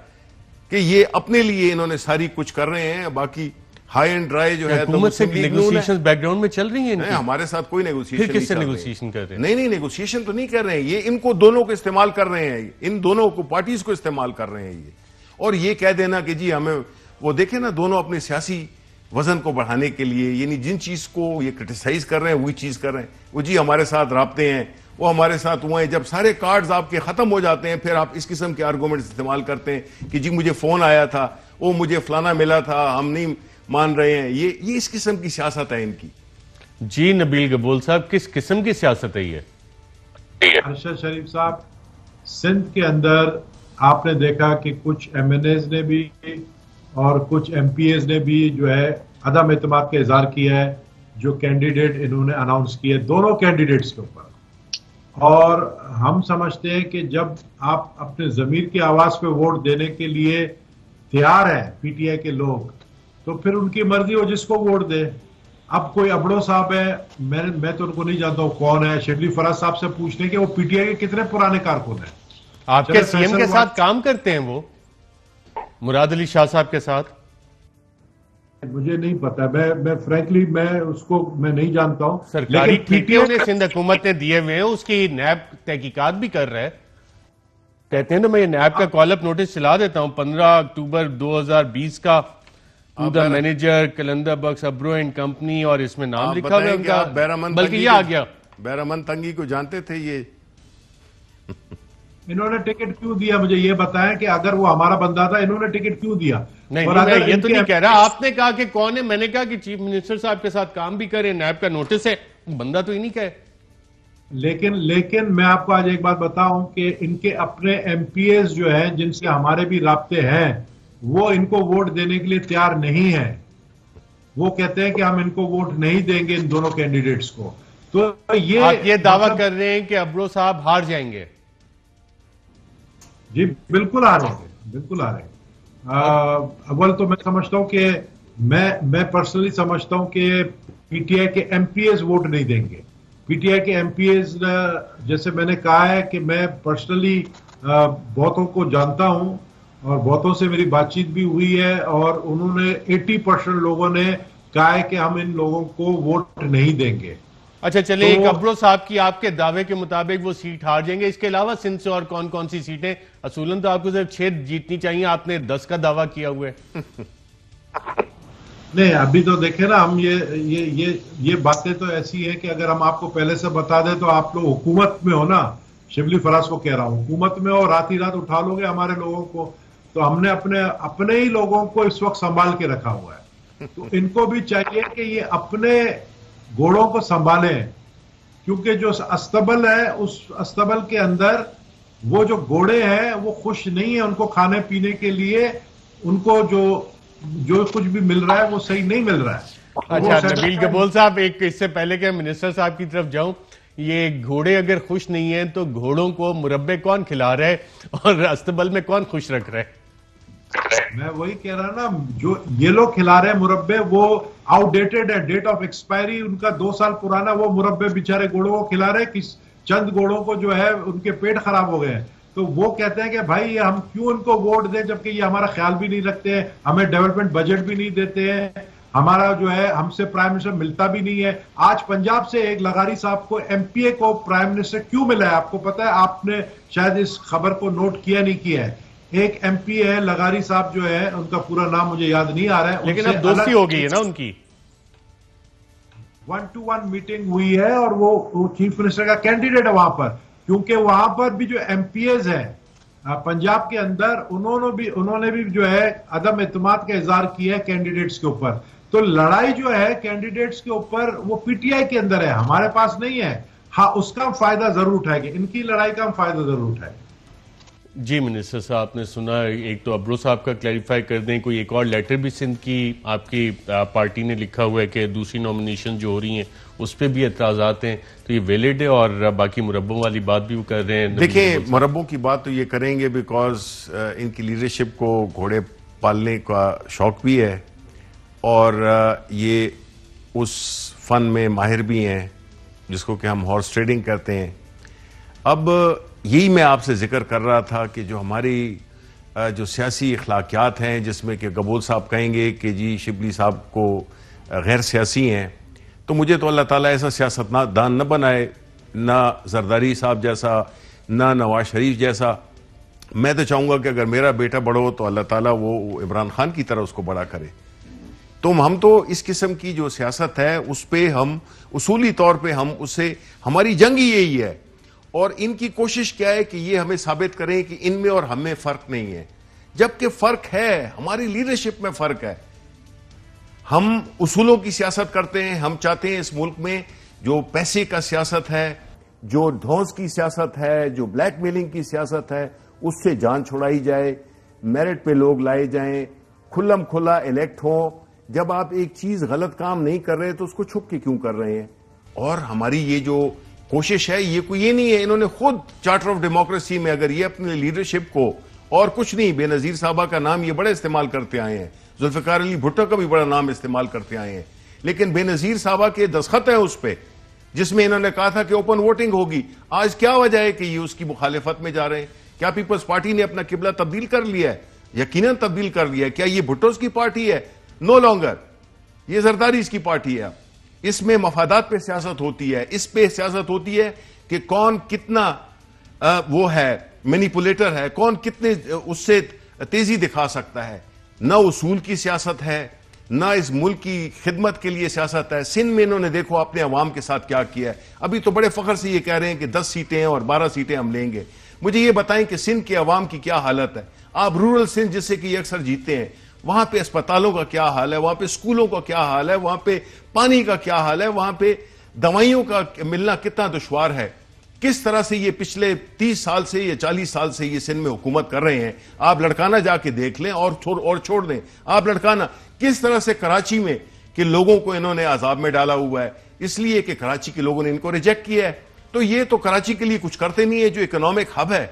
कि ये अपने लिए इन्होंने सारी कुछ कर रहे हैं। बाकी हाई एंड ड्राई जो है तो नेगोशिएशंस बैकग्राउंड में चल रही हैं। हमारे साथ कोई नेगोशिएशन फिर किससे नेगोशिएशन कर रहे हैं? नहीं, नेगोशिएशन तो नहीं कर रहे हैं, ये इनको दोनों को इस्तेमाल कर रहे हैं, इन दोनों को पार्टीज को इस्तेमाल कर रहे हैं ये। और ये कह देना कि जी हमें, वो देखे ना, दोनों अपने सियासी वजन को बढ़ाने के लिए, यानी जिन चीज को ये क्रिटिसाइज कर रहे हैं वही चीज कर रहे हैं। वो जी हमारे साथ राब्ते हैं, वो हमारे साथ हुए हैं। जब सारे कार्ड्स आपके खत्म हो जाते हैं, फिर आप इस किस्म के आर्गूमेंट्स इस्तेमाल करते हैं कि जी मुझे फोन आया था, वो मुझे फलाना मिला था, हम नहीं मान रहे हैं। ये इस किस्म की सियासत है इनकी। जी नबील गबूल साहब, किस किस्म की सियासत है ये? अरशद शरीफ साहब, सिंध के अंदर आपने देखा कि कुछ MNAs ने भी और कुछ MPAs ने भी जो है अदम एतमाद का इजहार किया है, जो कैंडिडेट इन्होंने अनाउंस किए दोनों कैंडिडेट्स के ऊपर। और हम समझते हैं कि जब आप अपने जमीर की आवाज पे वोट देने के लिए तैयार है PTI के लोग, तो फिर उनकी मर्जी हो जिसको वोट दे। अब कोई अबड़ो साहब है, मैं तो उनको नहीं जानता हूँ कौन है, शिबली फराज साहब से पूछने के वो PTI के कितने पुराने कारकुन हैं। आपके CM के साथ काम करते हैं वो, मुराद अली शाह साहब के साथ? मुझे नहीं पता, मैं फ्रैंकली मैं नहीं जानता हूँ। सरकारी ठेके उन्हें सिंध हुकूमत ने दिए हुए हैं, उसकी नैब तहकीकात भी कर रहा है। कहते हैं तो मैं ये नैब का कॉल अप नोटिस चला देता हूँ 15 अक्टूबर 2020 का, to the manager Qalandar Bakhsh Abro and company, और इसमें नाम लिखा हुआ है उनका, बल्कि ये आ गया। बैरमन तंगी को जानते थे ये? इन्होंने टिकट क्यों दिया, मुझे ये बताएं कि अगर वो हमारा बंदा था इन्होंने टिकट क्यों दिया? नहीं, मैं ये तो नहीं कह रहा, आपने कहा कि कौन है, मैंने कहा कि चीफ मिनिस्टर साहब के साथ काम भी करे, नैब का नोटिस है, बंदा तो ही नहीं कहे। लेकिन मैं आपको आज एक बात बताऊं कि इनके अपने MPAs जो हैं, जिनसे हमारे भी राब्ते हैं, वो इनको वोट देने के लिए तैयार नहीं है। वो कहते हैं कि हम इनको वोट नहीं देंगे इन दोनों कैंडिडेट्स को। तो आप ये दावा कर रहे हैं कि अब्रो साहब हार जाएंगे? जी बिल्कुल आ रहे हैं, बिल्कुल आ रहे हैं। अव्वल तो मैं समझता हूं कि मैं पर्सनली समझता हूं कि PTI के MPAs वोट नहीं देंगे। PTI के MPAs, जैसे मैंने कहा है कि मैं पर्सनली बहुतों को जानता हूं और बहुतों से मेरी बातचीत भी हुई है, और उन्होंने 80% लोगों ने कहा है कि हम इन लोगों को वोट नहीं देंगे। अच्छा चले, एक अब्रो साहब की आपके दावे के मुताबिक वो सीट हार जाएंगे, इसके अलावा सिंध से और कौन कौन सी सीटें? असूलन तो आपको सिर्फ 6 जीतनी चाहिए, आपने 10 का दावा किया हुआ है। नहीं, अभी तो देखे ना हम, ये बातें तो ऐसी है कि अगर हम आपको पहले से बता दें तो आप लोग हुकूमत में हो ना, शिबली फराज को कह रहा हूं, हुकूमत में हो, रात ही रात उठा लोगे हमारे लोगों को। तो हमने अपने ही लोगों को इस वक्त संभाल के रखा हुआ है, तो इनको भी चाहिए कि ये अपने घोड़ों को संभालें, क्योंकि जो अस्तबल है उस अस्तबल के अंदर वो जो घोड़े हैं वो खुश नहीं है, उनको खाने पीने के लिए उनको जो कुछ भी मिल रहा है वो सही नहीं मिल रहा है। अच्छा नबील गबूल साहब, एक इससे पहले कि मिनिस्टर साहब की तरफ जाऊं, ये घोड़े अगर खुश नहीं है तो घोड़ों को मुरब्बे कौन खिला रहा है और अस्तबल में कौन खुश रख रहा है? मैं वही कह रहा ना, जो ये लोग खिला रहे हैं मुरब्बे वो आउटडेटेड है, डेट ऑफ एक्सपायरी उनका 2 साल पुराना, वो मुरब्बे बेचारे घोड़ों को खिला रहे हैं। चंद घोड़ों को जो है उनके पेट खराब हो गए हैं, तो वो कहते हैं कि भाई हम क्यों उनको वोट दें, जबकि ये हमारा ख्याल भी नहीं रखते हैं, हमें डेवलपमेंट बजट भी नहीं देते हैं, हमारा जो है हमसे प्राइम मिनिस्टर मिलता भी नहीं है। आज पंजाब से एक लगारी साहब को MPA को प्राइम मिनिस्टर क्यों मिला है आपको पता है? आपने शायद इस खबर को नोट किया नहीं किया है। एक MP है लगारी साहब जो है, उनका पूरा नाम मुझे याद नहीं आ रहा है, लेकिन अब दोस्ती हो गई है ना उनकी, 1-to-1 मीटिंग हुई है और वो चीफ मिनिस्टर का कैंडिडेट है वहां पर, क्योंकि वहां पर भी जो MPAs है पंजाब के अंदर, उन्होंने भी जो है अदम एतमाद का इजहार किया है कैंडिडेट्स के ऊपर। तो लड़ाई जो है कैंडिडेट्स के ऊपर वो PTI के अंदर है, हमारे पास नहीं है। हाँ, उसका हम फायदा जरूर उठाएंगे, इनकी लड़ाई का हम फायदा जरूर उठाएंगे। जी मिनिस्टर साहब, आपने सुना, एक तो अब्रो साहब का क्लैरिफाई कर दें, कोई एक और लेटर भी सिंध की आपकी पार्टी ने लिखा हुआ है कि दूसरी नॉमिनेशन जो हो रही हैं उस पर भी एतराज़ात हैं, तो ये वैलिड है? और बाकी मुरब्बों वाली बात भी वो कर रहे हैं। देखिए, मुरब्बों की बात तो ये करेंगे बिकॉज इनकी लीडरशिप को घोड़े पालने का शौक भी है और ये उस फन में माहिर भी हैं जिसको कि हम हॉर्स ट्रेडिंग कहते हैं। अब यही मैं आपसे जिक्र कर रहा था कि जो हमारी जो सियासी अखलाकियात हैं, जिसमें कि गबोल साहब कहेंगे कि जी शिबली साहब को गैर सियासी हैं, तो मुझे तो अल्लाह ताला ऐसा सियासतदान न बनाए, ना जरदारी साहब जैसा, ना नवाज शरीफ जैसा। मैं तो चाहूँगा कि अगर मेरा बेटा बड़ा हो तो अल्लाह ताला वो इमरान खान की तरह उसको बड़ा करे। तो हम तो इस किस्म की जो सियासत है उस पर हम उसूली तौर पर हम उससे, हमारी जंग ही यही है। और इनकी कोशिश क्या है कि ये हमें साबित करें कि इनमें और हमें फर्क नहीं है, जबकि फर्क है, हमारी लीडरशिप में फर्क है। हम उसूलों की सियासत करते हैं, हम चाहते हैं इस मुल्क में जो पैसे का सियासत है, जो धौंस की सियासत है, जो ब्लैकमेलिंग की सियासत है, उससे जान छुड़ाई जाए, मेरिट पे लोग लाए जाएं, खुल्लम खुला इलेक्ट हो। जब आप एक चीज गलत काम नहीं कर रहे तो उसको छुप के क्यों कर रहे हैं? और हमारी ये जो कोशिश है, ये कोई ये नहीं है, इन्होंने खुद चार्टर ऑफ डेमोक्रेसी में अगर ये अपने लीडरशिप को, और कुछ नहीं, बेनजीर साहबा का नाम ये बड़ा इस्तेमाल करते आए हैं, जुल्फिकार अली भुट्टो का भी बड़ा नाम इस्तेमाल करते आए हैं, लेकिन बेनजीर साहबा के दस्तखत है उस पर जिसमें इन्होंने कहा था कि ओपन वोटिंग होगी। आज क्या वजह है कि ये उसकी मुखालिफत में जा रहे हैं? क्या पीपल्स पार्टी ने अपना किबला तब्दील कर लिया है? यकीनन तब्दील कर लिया है। क्या ये भुट्टो की पार्टी है? नो लॉन्गर, ये जरदारी इसकी पार्टी है। इसमें मफादात पे सियासत होती है, इस पे सियासत होती है कि कौन कितना वो है, मैनिपुलेटर है, कौन कितने उससे तेजी दिखा सकता है। न उसूल की सियासत है, न इस मुल्क की खिदमत के लिए सियासत है। सिंध में इन्होंने देखो अपने अवाम के साथ क्या किया है। अभी तो बड़े फख्र से ये कह रहे हैं कि 10 सीटें और 12 सीटें हम लेंगे। मुझे ये बताएं कि सिंध के अवाम की क्या हालत है। आप रूरल सिंध जिससे कि अक्सर जीते हैं, वहां पे अस्पतालों का क्या हाल है, वहां पे स्कूलों का क्या हाल है, वहां पे पानी का क्या हाल है, वहां पे दवाइयों का मिलना कितना दुश्वार है। किस तरह से ये पिछले 30 साल से या 40 साल से ये सिंध में हुकूमत कर रहे हैं। आप लड़काना जाके देख लें और छोड़ दें। आप लड़काना किस तरह से कराची में के लोगों को इन्होंने अजाब में डाला हुआ है, इसलिए कि कराची के लोगों ने इनको रिजेक्ट किया है। तो ये तो कराची के लिए कुछ करते नहीं है, जो इकोनॉमिक हब है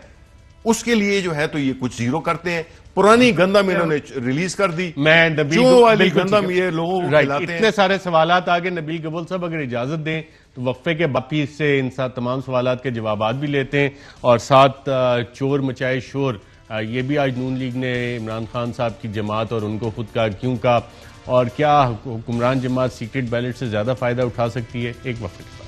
उसके लिए जो है तो ये कुछ जीरो करते हैं। पुरानी गंदम इन्होंने रिलीज कर दी, मैं नबील वाली गंदम ये लोगों को खिलाते हैं। इतने सारे सवालात आगे, नबील गबोल साहब अगर इजाजत दें तो वक्फे के बापी से इन तमाम सवालात के जवाबात भी लेते हैं। और साथ चोर मचाए शोर, ये भी आज नून लीग ने इमरान खान साहब की जमात और उनको खुद का क्यों का, और क्या हुक्मरान जमात सीक्रेट बैलेट से ज्यादा फायदा उठा सकती है, एक वक्फे के बाद।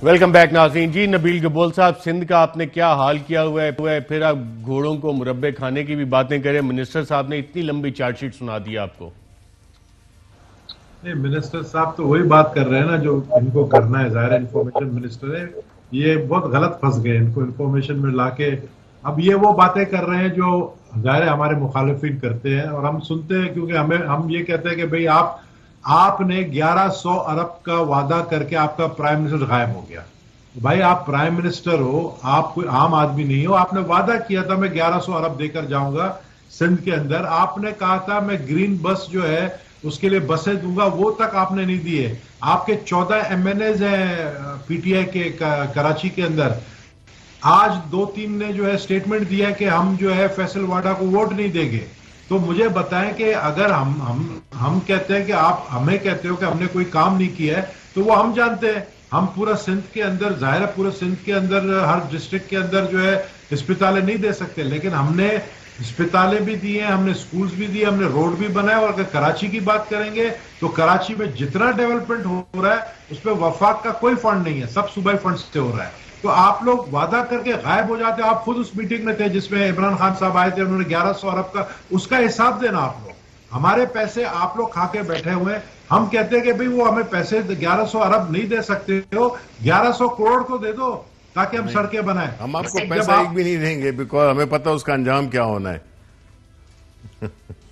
वेलकम बैक नाज़रीन। जी नबील गबोल साहब, सिंध का आपने क्या हाल किया हुआ है, फिर आप घोड़ों को मुरब्बे खाने की भी बातें करें। मिनिस्टर साहब ने इतनी लंबी चार्जशीट सुना दी आपको। नहीं, मिनिस्टर साहब तो वही बात कर रहे हैं ना जो इनको करना है। ज़ाहिर इंफॉर्मेशन मिनिस्टर है, ये बहुत गलत फंस गए। इनको इंफॉर्मेशन में लाके अब ये वो बातें कर रहे हैं जो ज़ाहिर हमारे मुखालिफिन करते हैं और हम सुनते हैं, क्योंकि हम ये कहते हैं कि भाई आपने 1100 अरब का वादा करके आपका प्राइम मिनिस्टर गायब हो गया। भाई आप प्राइम मिनिस्टर हो, आप कोई आम आदमी नहीं हो। आपने वादा किया था मैं 1100 अरब देकर जाऊंगा सिंध के अंदर। आपने कहा था मैं ग्रीन बस जो है उसके लिए बसें दूंगा, वो तक आपने नहीं दिए। आपके 14 MNAs हैं PTI के कराची के अंदर। आज 2-3 ने जो है स्टेटमेंट दिया कि हम जो है फैसल वाडा को वोट नहीं देंगे। तो मुझे बताएं कि अगर हम कहते हैं कि आप हमें कहते हो कि हमने कोई काम नहीं किया है, तो वो हम जानते हैं। हम पूरा सिंध के अंदर, जाहिर है पूरे सिंध के अंदर हर डिस्ट्रिक्ट के अंदर जो है अस्पतालें नहीं दे सकते, लेकिन हमने अस्पतालें भी दी हैं, हमने स्कूल्स भी दिए, हमने रोड भी बनाए। और अगर कराची की बात करेंगे तो कराची में जितना डेवलपमेंट हो रहा है उस पर वफाक का कोई फंड नहीं है, सब सूबाई फंड से हो रहा है। तो आप लोग वादा करके गायब हो जाते हो। आप खुद उस मीटिंग में थे जिसमें इमरान खान साहब आए थे, उन्होंने 1100 अरब का उसका हिसाब देना। आप लोग हमारे पैसे आप लोग खा के बैठे हुए हैं। हम कहते हैं कि भाई वो हमें पैसे 1100 अरब नहीं दे सकते हो, 1100 करोड़ तो दे दो ताकि हम सड़कें बनाएं। हम आपको पैसा एक भी नहीं देंगे, बिकॉज हमें पता उसका अंजाम क्या होना है।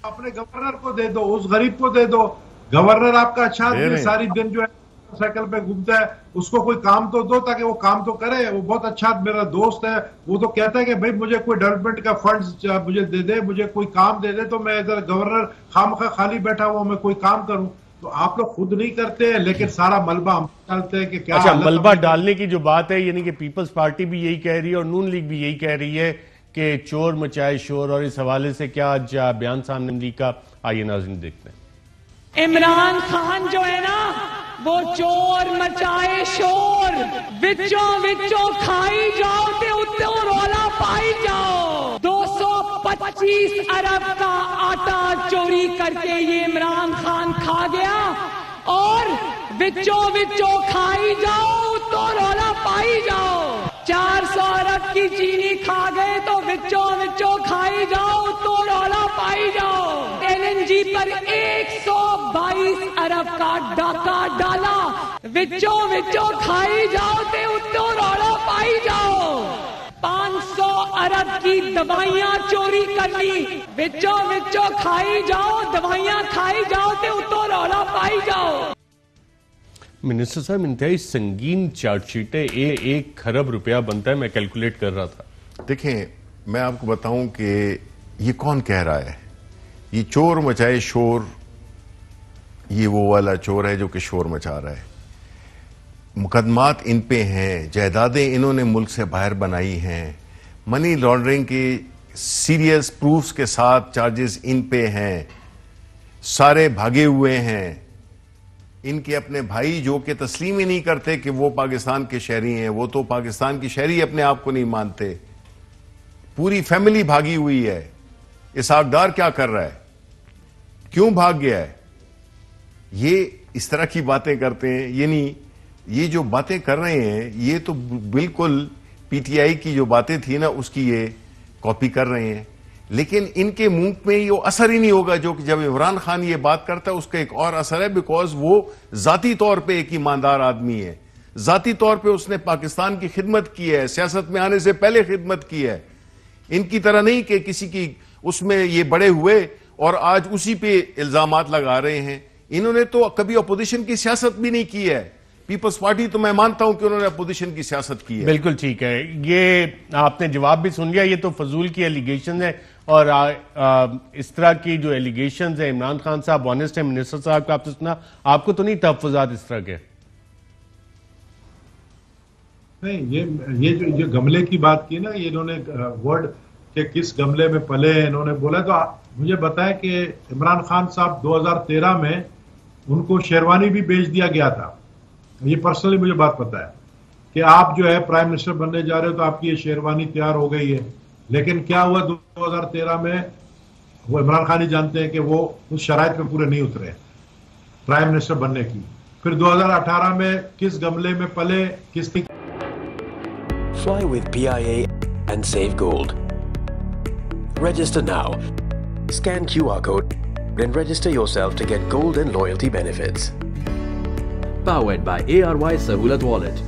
अपने गवर्नर को दे दो, उस गरीब को दे दो। गवर्नर आपका अच्छा आदमी, सारी दिन जो है मोटरसाइकिल पे घूमता है, उसको कोई काम तो दो ताकि वो काम तो करे। वो बहुत अच्छा मेरा दोस्त है, वो तो कहता है कि भाई मुझे कोई डेवलपमेंट का फंड्स मुझे दे दे, मुझे कोई काम दे दे, तो मैं इधर गवर्नर खामखा खाली बैठा हुआ मैं कोई काम करूं। तो आप लोग खुद नहीं करते हैं, लेकिन सारा मलबा हम डालते हैं कि क्या। अच्छा, मलबा डालने की जो बात है, यानी कि पीपल्स पार्टी भी यही कह रही है और नून लीग भी यही कह रही है कि चोर मचाए शोर, और इस हवाले से क्या आज बयान सामने ली का, आइए नाज़रीन देखते हैं। इमरान खान जो है ना, वो चोर मचाए शोर, विचों विचों खाई जाओ ते उत्ते रोला पाई जाओ। 225 अरब का आटा चोरी करके ये इमरान खान खा गया, और विचों विचों खाई जाओ तो रोला पाई जाओ। 400 अरब की चीनी खा गए तो विचों विचों खाई जाओ तो रोला पाई जाओ। LNG पर 122 अरब का डाका डाला, विचों विचों खाई जाओ ते उत्तो रोला पाई जाओ। 500 अरब की दवाइयां चोरी कर ली, विचों विचों खाई जाओ, दवाइयां खाई जाओ ते उत्तो रोला पाई जाओ। मिनिस्टर साहब, इंतहाई संगीन चार्जशीट है, 1 खरब रुपया बनता है, मैं कैलकुलेट कर रहा था। देखें, मैं आपको बताऊं कि ये कौन कह रहा है, ये चोर मचाए शोर, ये वो वाला चोर है जो कि शोर मचा रहा है। मुकदमात इन पे हैं, जायदादें इन्होंने मुल्क से बाहर बनाई हैं, मनी लॉन्ड्रिंग के सीरियस प्रूफ्स के साथ चार्जेस इन पे हैं, सारे भागे हुए हैं। इनके अपने भाई जो कि तस्लीम ही नहीं करते कि वो पाकिस्तान के शहरी हैं, वो तो पाकिस्तान की शहरी अपने आप को नहीं मानते। पूरी फैमिली भागी हुई है। इसहाकदार क्या कर रहा है, क्यों भाग गया है? ये इस तरह की बातें करते हैं, यानी ये जो बातें कर रहे हैं ये तो बिल्कुल पीटीआई की जो बातें थी ना उसकी ये कॉपी कर रहे हैं। लेकिन इनके मुंह में ये असर ही नहीं होगा जो कि जब इमरान खान ये बात करता है उसका एक और असर है, बिकॉज वो जाती तौर पे एक ईमानदार आदमी है, जाती तौर पे उसने पाकिस्तान की खिदमत की है, सियासत में आने से पहले खिदमत की है। इनकी तरह नहीं कि किसी की उसमें ये बड़े हुए और आज उसी पे इल्जामात लगा रहे हैं। इन्होंने तो कभी अपोजिशन की सियासत भी नहीं की है। पीपल्स पार्टी तो मैं मानता हूं कि उन्होंने अपोजिशन की सियासत की है। बिल्कुल ठीक है, ये आपने जवाब भी सुन लिया। ये तो फजूल की एलिगेशन है, और इस तरह की जो एलिगेशन है, इमरान खान साहब ऑनेस्ट है, मिनिस्टर साहब का आपने सुना, आपको तो नहीं तहफ्फुज़ात इस तरह के? नहीं, ये जो गमले की बात की ना, ये इन्होंने वर्ड के किस गमले में पले इन्होंने बोला, तो मुझे बताया कि इमरान खान साहब 2013 में उनको शेरवानी भी बेच दिया गया था। ये पर्सनली मुझे बात पता है कि आप जो है प्राइम मिनिस्टर बनने जा रहे हो तो आपकी ये शेरवानी तैयार हो गई है। लेकिन क्या हुआ 2013 में, वो इमरान खान ही जानते हैं कि वो उस शराइत पे पूरे नहीं उतरे प्राइम मिनिस्टर बनने की। फिर 2018 में किस गमले में पले, किसकी। Fly with PIA and save gold. Register now. Scan QR code and register yourself to get gold and loyalty benefits. Powered by ARY Sahulat Wallet.